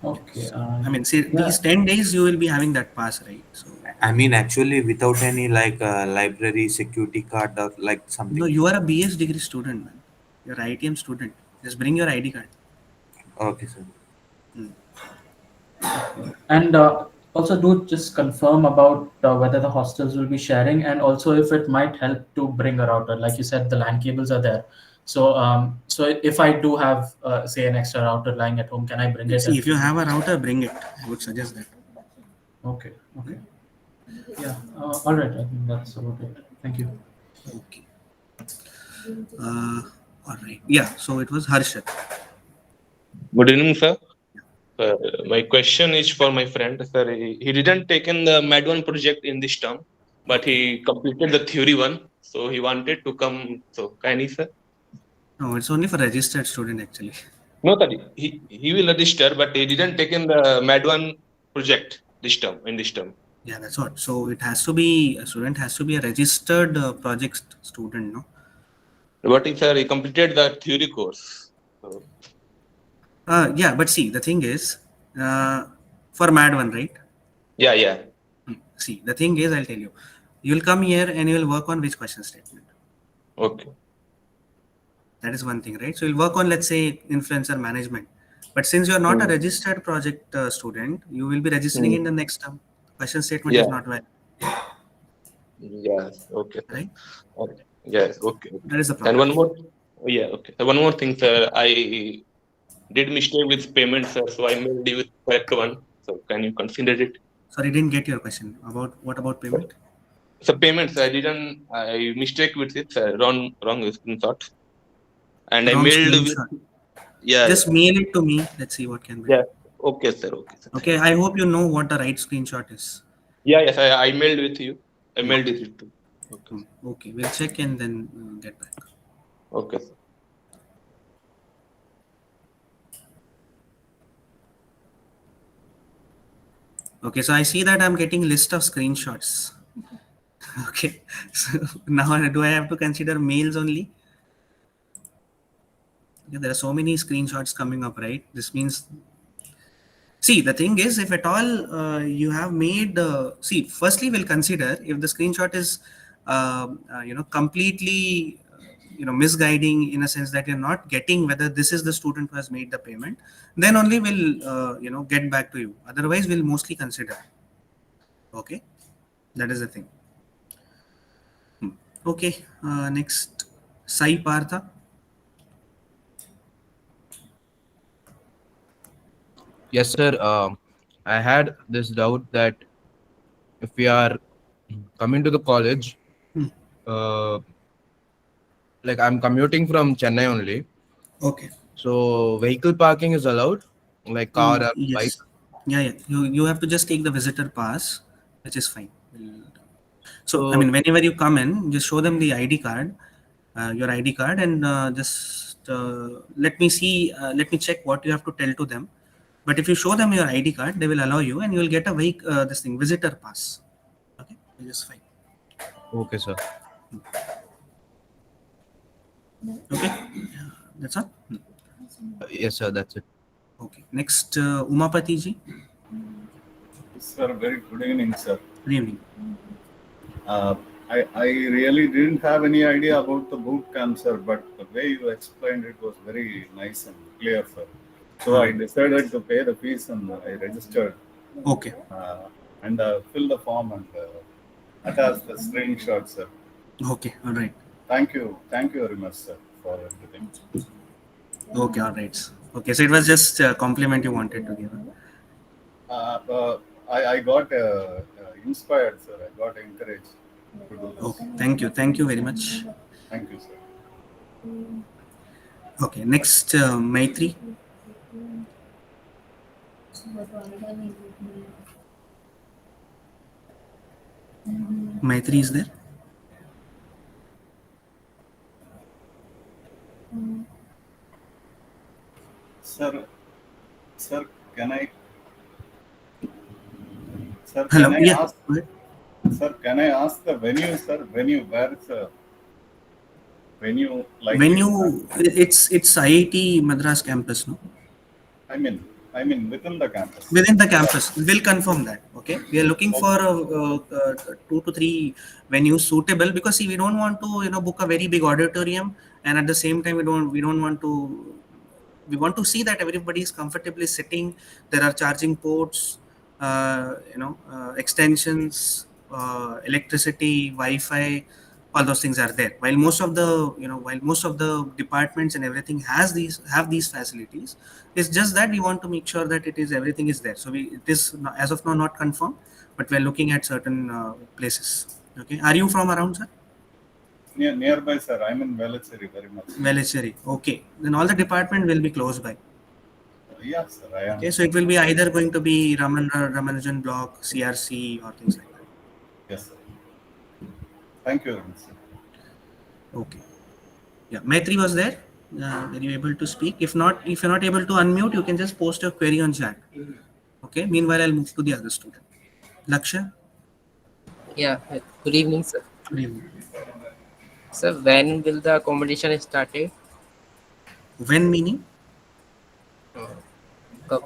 Okay. I mean, see, these 10 days you will be having that pass, right? So I mean, actually, without any like library security card or like something. No, you are a BS degree student, man. You're an ITM student. Just bring your ID card. Okay, sir. And also do just confirm about whether the hostels will be sharing, and also if it might help to bring a router. Like you said, the LAN cables are there. So if I do have say an extra router lying at home, can I bring it? See, if you have a router, bring it. I would suggest that. Okay. Yeah. All right. I think that's about it. Thank you. Okay. All right. Yeah. So it was Harshad. Good evening, sir. My question is for my friend. Sir, he didn't take in the Mad 1 project in this term, but he completed the theory one. So he wanted to come. So can he, sir? No, it's only for registered student actually. No, sir. He will register, but he didn't take in the Mad 1 project this term. Yeah, that's what. So it has to be, a student has to be a registered project student, no? But sir, he completed the theory course. So. Yeah, but see, the thing is, for Mad 1, right? Yeah. See, the thing is, I'll tell you. You'll come here and you will work on which question statement. Okay. That is one thing, right? So you'll work on, let's say, influencer management. But since you're not a registered project student, you will be registering in the next term. Question statement is not valid. Yes. Okay. Right? Okay. Yes. Okay. That is the problem. And one more. Yeah. Okay. One more thing, sir. I did mistake with payment, sir. So I mailed you with correct one. So can you consider it? Sorry, didn't get your question. What about payment? So payments, I mistake with it, wrong screenshot. And Wrong I mailed screenshot. with. Yeah. Just mail it to me. Let's see what can be. Yeah. Okay, sir. Okay. I hope you know what the right screenshot is. Yeah. Yes. I mailed with you. I mailed it too. Okay. Okay. We'll check and then get back. Okay, sir. Okay. So I see that I'm getting list of screenshots. Okay. So now do I have to consider mails only? Okay, there are so many screenshots coming up, right? This means, see, the thing is, if at all you have made, see, firstly, we'll consider if the screenshot is, completely, misguiding in a sense that you're not getting whether this is the student who has made the payment, then only we'll, get back to you. Otherwise, we'll mostly consider. Okay. That is the thing. Okay. Next, Sai Partha. Yes, sir. I had this doubt that if we are coming to the college, like I'm commuting from Chennai only. Okay. So vehicle parking is allowed, like car or yes. bike. Yeah. You have to just take the visitor pass, which is fine. So I mean, whenever you come in, just show them the ID card, your ID card, and just let me see. Let me check what you have to tell to them. But if you show them your ID card, they will allow you, and you will get a visitor pass. Okay, which is fine. Okay, sir. Okay, that's all. Yes, sir. That's it. Okay. Next, Umapati ji. Sir, very good evening, sir. Good evening. I really didn't have any idea about the boot camp, sir, but the way you explained it was very nice and clear, sir. So I decided to pay the fees and I registered. Okay. And fill the form and attach the screenshot, sir. Okay. All right. Thank you very much, sir, for everything. Okay. All right. Okay. So it was just a compliment you wanted to give. I got inspired, sir. I got encouraged to do this. Okay. Thank you. Thank you very much. Thank you, sir. Okay. Next, Maitri. Maitri is there? Sir, sir, can I? Sir, Hello. can I Yeah. ask? Sir, can I ask the venue, sir? Venue, where is the venue likely to Venue, it's IIT Madras campus, no? happen? I mean within the campus. Within the campus, we'll confirm that. Okay, we are looking for Okay. 2 to 3 venues suitable, because see, we don't want to book a very big auditorium, and at the same time we don't want to, we want to see that everybody is comfortably sitting. There are charging ports, extensions, electricity, Wi-Fi, all those things are there. While most of the departments and everything have these facilities, it's just that we want to make sure that everything is there. So it is as of now not confirmed, but we're looking at certain places. Okay, are you from around, sir? Nearby, sir. I'm in Velachery very much. Velachery. Okay, then all the department will be close by. Yes, sir. I am. Okay, so it will be either going to be Ramanujan block, CRC, or things like that. Yes, sir. Thank you very much, sir. Okay. Yeah, Maitri was there. Were you able to speak? If you're not able to unmute, you can just post your query on chat. Okay. Meanwhile, I'll move to the other student. Laksha. Yeah. Good evening, sir. Good evening. Sir, when will the competition start? When meaning? Kab?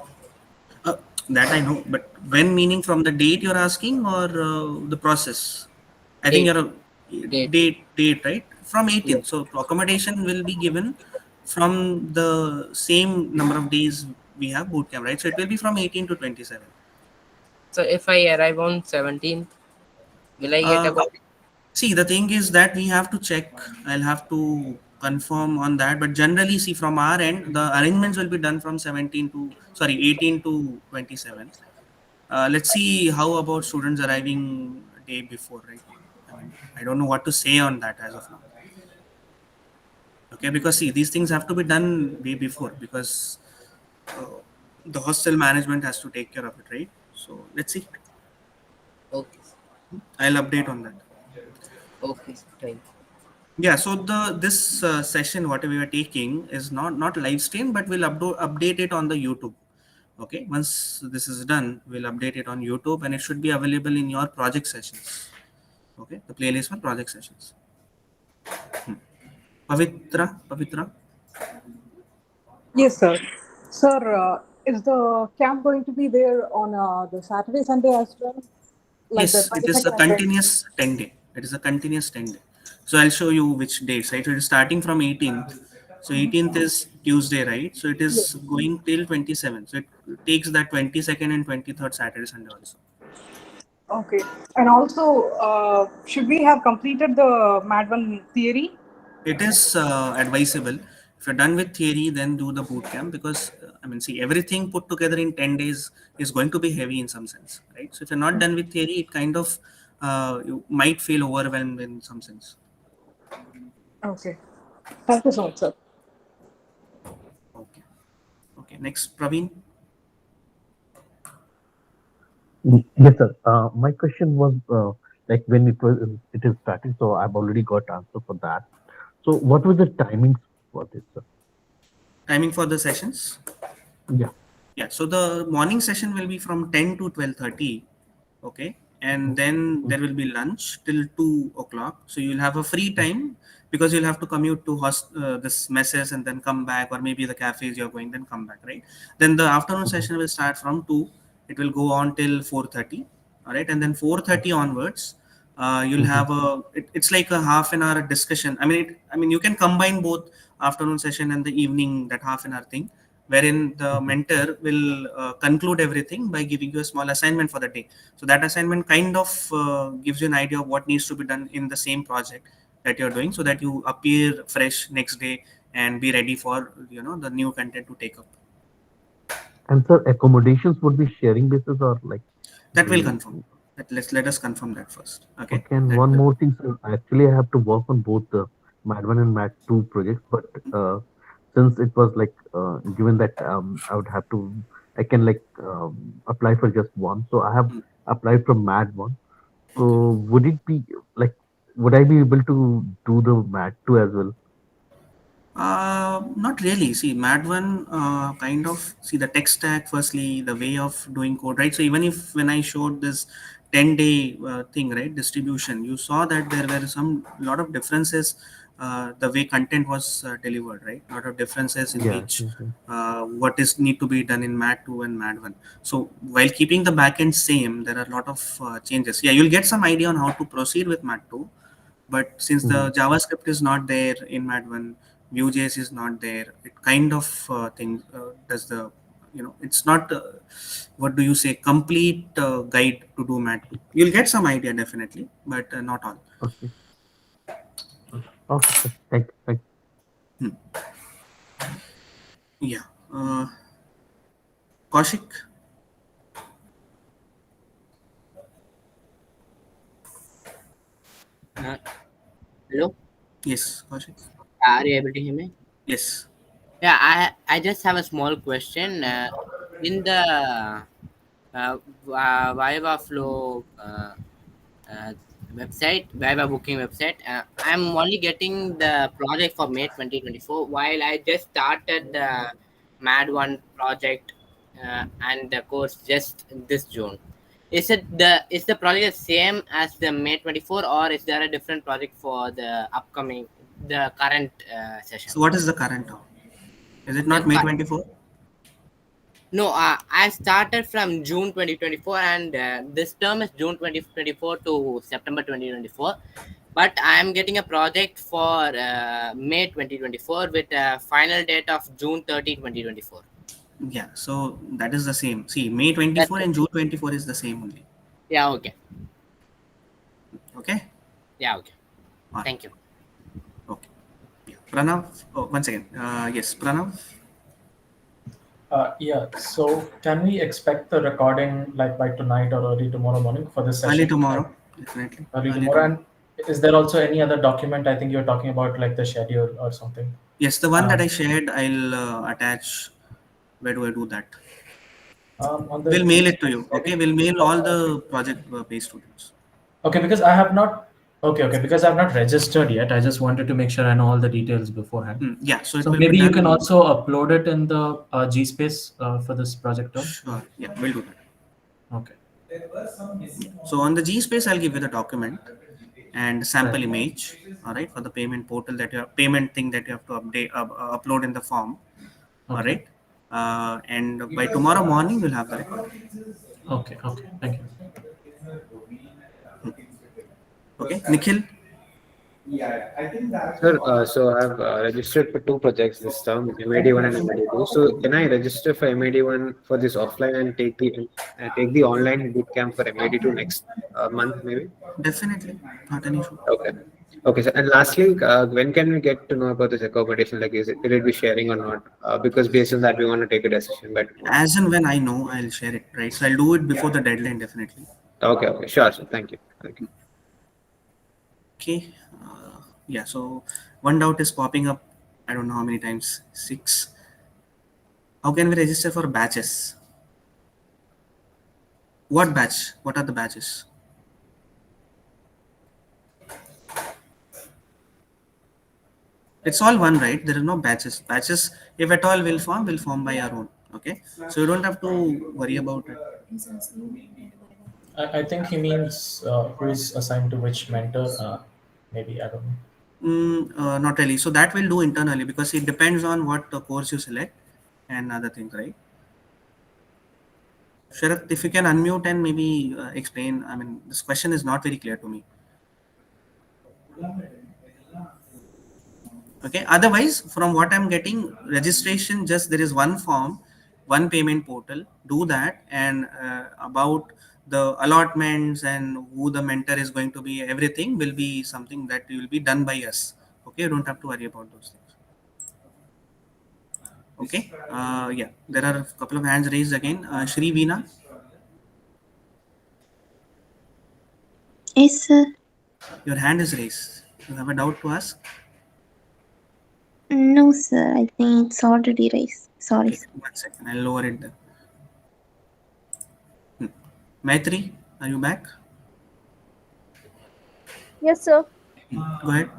That I know, but when meaning from the date you're asking, or the process? I think Date. you're date, right? From 18. Yeah. So accommodation will be given from the same number of days we have bootcamp, right? So it will be from 18 to 27. So if I arrive on 17th, will I get a copy? See, the thing is that we have to check. I'll have to confirm on that. But generally, see, from our end, the arrangements will be done from 18 to 27. Let's see how about students arriving a day before, right? I mean, I don't know what to say on that as of now. Okay, because see, these things have to be done way before, because the hostel management has to take care of it, right? So let's see. Okay. I'll update on that. Okay, thank you. Yeah, so this session whatever we are taking is not live stream, but we'll update it on the YouTube. Okay, once this is done, we'll update it on YouTube, and it should be available in your project sessions. Okay, the playlist for project sessions. Pavitra. Yes, sir. Sir, is the camp going to be there on the Saturday, Sunday as well? Like the Yes, it is a 22nd and 20th? continuous 10 day. It is a continuous 10 day. So I'll show you which dates, right? So it is starting from 18th. So 18th is Tuesday, right? So it is going till 27th. So it takes that 22nd and 23rd Saturday, Sunday also. Okay. And also, should we have completed the MAD1 theory? It is advisable. If you're done with theory, then do the boot camp, because see, everything put together in 10 days is going to be heavy in some sense, right? So if you're not done with theory, it kind of you might feel overwhelmed in some sense. Okay. Thank you so much, sir. Okay. Next, Praveen. Yes, sir. My question was like when it is starting, so I've already got answer for that. So what was the timings for this, sir? Timing for the sessions? Yeah. Yeah. So the morning session will be from 10 to 12:30. Okay. And then there will be lunch till 2 o'clock. So you'll have a free time, because you'll have to commute to this messes and then come back, or maybe the cafes you're going, then come back, right? Then the afternoon session will start from 2. It will go on till 4:30. All right. And then 4:30 onwards, you'll have it's like a half an hour discussion. You can combine both afternoon session and the evening, that half an hour thing. wherein the mentor will conclude everything by giving you a small assignment for the day. So that assignment kind of gives you an idea of what needs to be done in the same project that you're doing, so that you appear fresh next day and be ready for the new content to take up. And sir, accommodations would be sharing basis or like That will we. confirm. Let us confirm that first. Okay. Okay, and That one will. more thing, sir. Actually, I have to work on both the Mad 1 and Mad 2 projects, but since it was like given that I would have to, I can like apply for just one. So I have applied for Mad 1. So Okay. would it be like, would I be able to do the Mad 2 as well? Not really. See, Mad One kind of see the tech stack. Firstly, the way of doing code, right? So even if when I showed this 10-day thing, right, distribution, you saw that there were some lot of differences. The way content was delivered, right? Lot of differences in Yes, which yes, yes. what is need to be done in Mad 2 and Mad 1. So while keeping the backend same, there are a lot of changes. Yeah, you'll get some idea on how to proceed with Mad 2, but since the Mhm. JavaScript is not there in Mad 1, Vue.js is not there, it kind of thing does the it's not what do you say, complete guide to do Mad 2. You'll get some idea definitely, but not all. Okay. Okay, sir. Thank you. Thank Hmm. Yeah. Kaushik. Hello? Yes, Kaushik. Are you able to hear me? Yes. Yeah, I just have a small question. In the Viva Flow uh, website, Viva booking website, I'm only getting the project for May 2024, while I just started the Mad One project and the course just this June. Is the project the same as the May 24, or is there a different project for the upcoming, the current session? So what is the current now? Is it not The May cu- 24? No, I started from June 2024, and this term is June 2024 to September 2024. But I am getting a project for May 2024 with a final date of June 30, 2024. Yeah, so that is the same. See, May That's 24 it. and June 24 is the same only. Yeah, okay. Okay. Yeah, okay. All right. Thank you. Okay. Yeah. Pranav, oh, one second. Yes, Pranav. Yeah, so can we expect the recording like by tonight or early tomorrow morning for this Early Uh, session? tomorrow, definitely. Early Early tomorrow. tomorrow. And is there also any other document? I think you're talking about like the schedule or something. Yes, the one that I Um, shared, I'll attach. Where do I do that? on the We'll mail G it to you. Okay, we'll mail all the project based students. Okay, because I have not. Okay, because I've not registered yet. I just wanted to make sure I know all the details beforehand. Yeah, so it So will be maybe you can done. also upload it in the G space for this project term. Sure. Yeah, we'll do that. Okay. So on the G space, I'll give you the document and sample Right. image. All right, for the payment portal that you payment thing that you have to update upload in the form. All Okay. right, and by tomorrow morning we'll have the record. Okay. Thank you. Okay, Nikhil. Sir, so I've registered for two projects this term, MAD1 and MAD2. So can I register for MAD1 for this offline and take the online bootcamp for MAD2 next month maybe? Definitely, not an issue. Okay. Okay, so and lastly, when can we get to know about this accommodation? Like, will it be sharing or not? Because based on that, we want to take a decision by tomorrow. As and when I know, I'll share it. Right, so I'll do it before the deadline, definitely. Okay, sure, sir. Thank you. Okay. Yeah. So one doubt is popping up. I don't know how many times. 6. How can we register for batches? What batch? What are the batches? It's all one, right? There are no batches. Batches, if at all will form by our own. Okay. So you don't have to worry about it. I think he means who's assigned to which mentor. Maybe I don't know. Not really. So that will do internally because it depends on what course you select and other things, right? Sharath, if you can unmute and maybe explain. I mean, this question is not very clear to me. Okay, otherwise from what I'm getting, registration, just there is one form, one payment portal, do that. And about the allotments and who the mentor is going to be, everything will be something that will be done by us. Okay, you don't have to worry about those things. Okay, yeah, there are a couple of hands raised again. Shri Veena, Yes, sir. your hand is raised, you have a doubt to ask. No, sir. I think it's already raised. Sorry, Okay, sir. 1 second, I'll lower it then. Maitri, are you back? Yes, sir. Go ahead.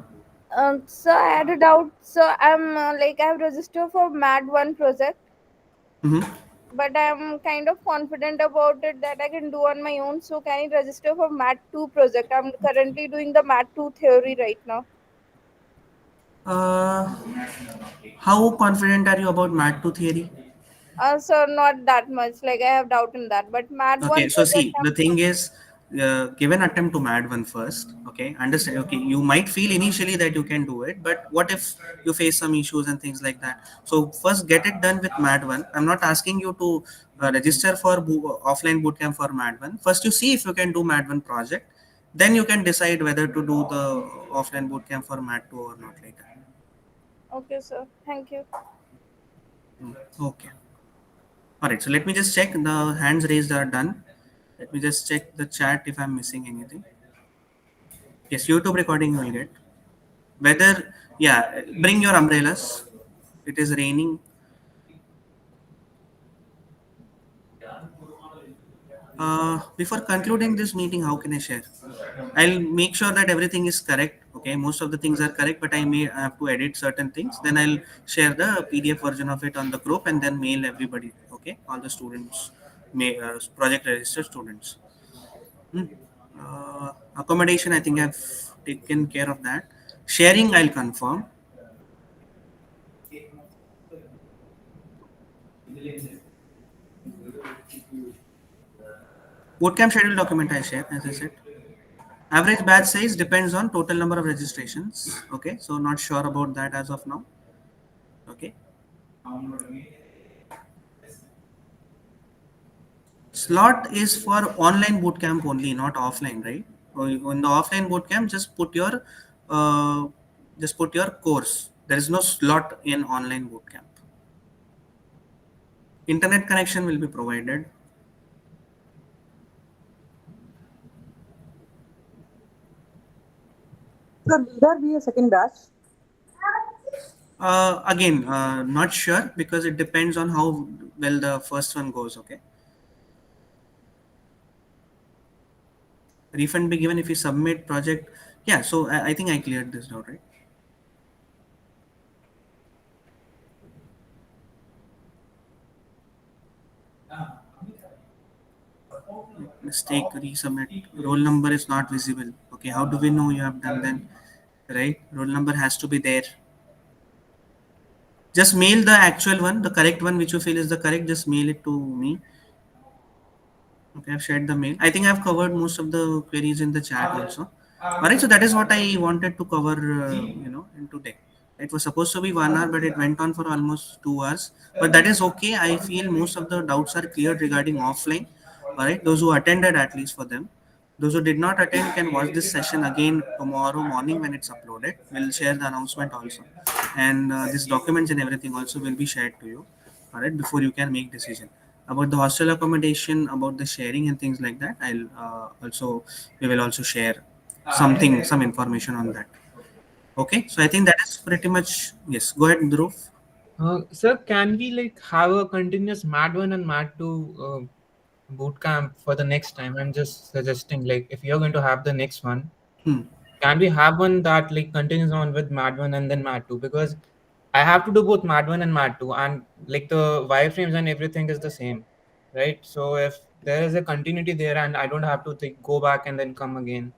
So I had a doubt. So I'm like I've registered for MAD one project, Mm-hmm. but I'm kind of confident about it that I can do on my own. So can I register for MAD two project? I'm currently doing the MAD two theory right now. Uh, how confident are you about MAT 2 theory? So not that much. Like I have doubt in that, but MAD Okay, one so project. see, the thing is, give an attempt to MAD one first. Okay, understand? Okay, you might feel initially that you can do it, but what if you face some issues and things like that? So first, get it done with MAD one. I'm not asking you to register for offline bootcamp for MAD one. First, you see if you can do MAD one project, then you can decide whether to do the offline bootcamp for MAD two or not later. Okay, sir. Thank you. Okay. All right. So let me just check. The hands raised are done. Let me just check the chat if I'm missing anything. Yes, YouTube recording you will get. Whether, yeah, bring your umbrellas. It is raining. Before concluding this meeting, how can I share? I'll make sure that everything is correct. Okay, most of the things are correct, but I may have to edit certain things. Then I'll share the PDF version of it on the group and then mail everybody. Okay, all the students, project registered students. Hmm. Accommodation, I think I've taken care of that. Sharing, I'll confirm. Bootcamp schedule document I share, as I said. Average batch size depends on total number of registrations. Okay, so not sure about that as of now. Okay. Slot is for online bootcamp only, not offline, right? So in the offline bootcamp, uh, just put your course. There is no slot in online bootcamp. Internet connection will be provided. Sir, will there be a second batch? Again, not sure because it depends on how well the first one goes. Okay. Refund be given if you submit project. Yeah. So I think I cleared this out, right? Mistake, resubmit. Roll number is not visible. Okay. How do we know you have done then? Right? Roll number has to be there. Just mail the actual one, the correct one, which you feel is the correct. Just mail it to me. Okay, I've shared the mail. I think I've covered most of the queries in the chat also. All right, so that is what I wanted to cover, in today. It was supposed to be 1 hour, but it went on for almost 2 hours. But that is okay. I feel most of the doubts are cleared regarding offline. All right, those who attended, at least for them. Those who did not attend can watch this session again tomorrow morning when it's uploaded. We'll share the announcement also, and these documents and everything also will be shared to you. All right, before you can make decision about the hostel accommodation, about the sharing and things like that. I'll also we will also share some information on that. Okay, so I think that is pretty much. Yes, go ahead, Dhruv. Sir, can we like have a continuous MAT 1 and MAT 2 boot camp for the next time? I'm just suggesting, like, if you're going to have the next one, Hmm. can we have one that like continues on with MAT 1 and then MAT 2? Because I have to do both MAT 1 and MAT 2, and like the wireframes and everything is the same, right? So if there is a continuity there and I don't have to go back and then come again.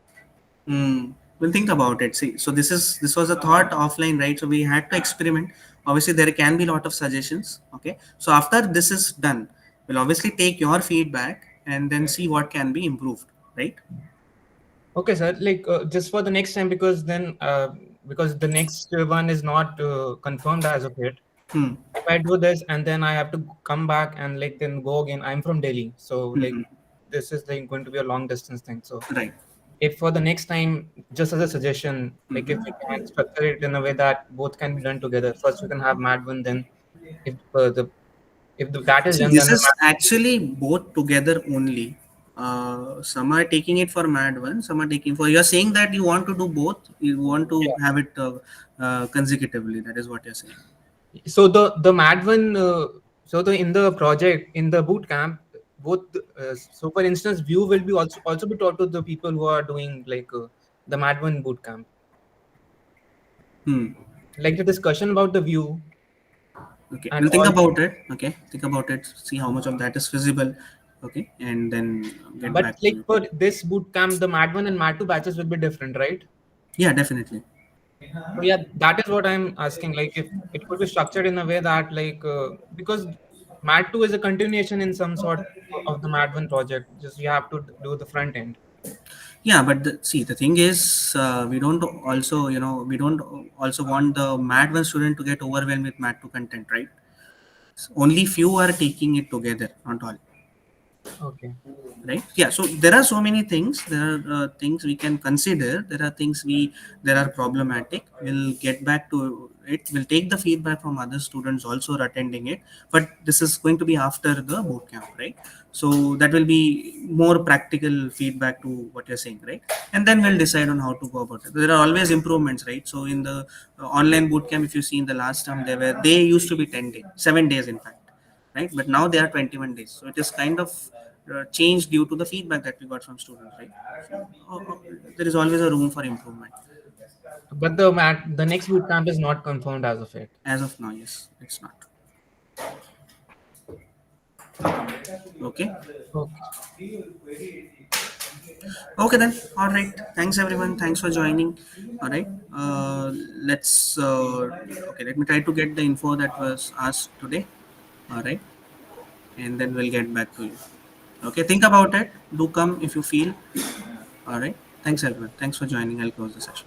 We'll think about it. See, so this was a thought offline, right? So we had to experiment. Obviously, there can be a lot of suggestions. Okay, so after this is done, we'll obviously take your feedback and then see what can be improved, right? Okay, sir. Like just for the next time, because then because the next one is not confirmed as of yet. If I do this and then I have to come back and like then go again, I'm from Delhi, so like this is like going to be a long distance thing. So right. If for the next time, just as a suggestion, like if we can structure it in a way that both can be done together. First, you can have Mad One, then if that is See, done, this then the is actually both together only. Some are taking it for Mad One, some are taking for. You're saying that you want to do both. You want to have it consecutively. That is what you're saying. So the Mad One, so the in the project in the boot camp, both. So for instance, View will be also be taught to the people who are doing like the Mad One boot camp. Like the discussion about the View. Okay, And we'll think all, about it. Okay, think about it. See how much of that is feasible. Okay, and then get but back to like you. for this boot camp, the Mad One and Mad Two batches will be different, right? Yeah, definitely. So yeah, that is what I'm asking. Like, if it could be structured in a way that, like, because Mad 2 is a continuation in some sort of the Mad 1 project. Just you have to do the front end. Yeah, but see, the thing is, we don't also, we don't also want the Mad One student to get overwhelmed with Mad 2 content, right? So only few are taking it together, not all. Okay. Right, yeah, so there are so many things, there are things we can consider, there are things there are problematic. We'll get back to it, we'll take the feedback from other students also are attending it, but this is going to be after the boot camp, right? So that will be more practical feedback to what you're saying, right? And then we'll decide on how to go about it. There are always improvements, right? So in the online boot camp, if you see in the last term, they used to be 10 days, 7 days in fact, right? But now they are 21 days. So it is kind of changed due to the feedback that we got from students, right? So, there is always a room for improvement. But the next boot camp is not confirmed as of yet. As of now, yes, it's not. Okay. Okay then. All right. Thanks everyone. Thanks for joining. All right. Let's. Okay. Let me try to get the info that was asked today. All right. And then we'll get back to you. Okay. Think about it. Do come if you feel. All right. Thanks everyone. Thanks for joining. I'll close the session.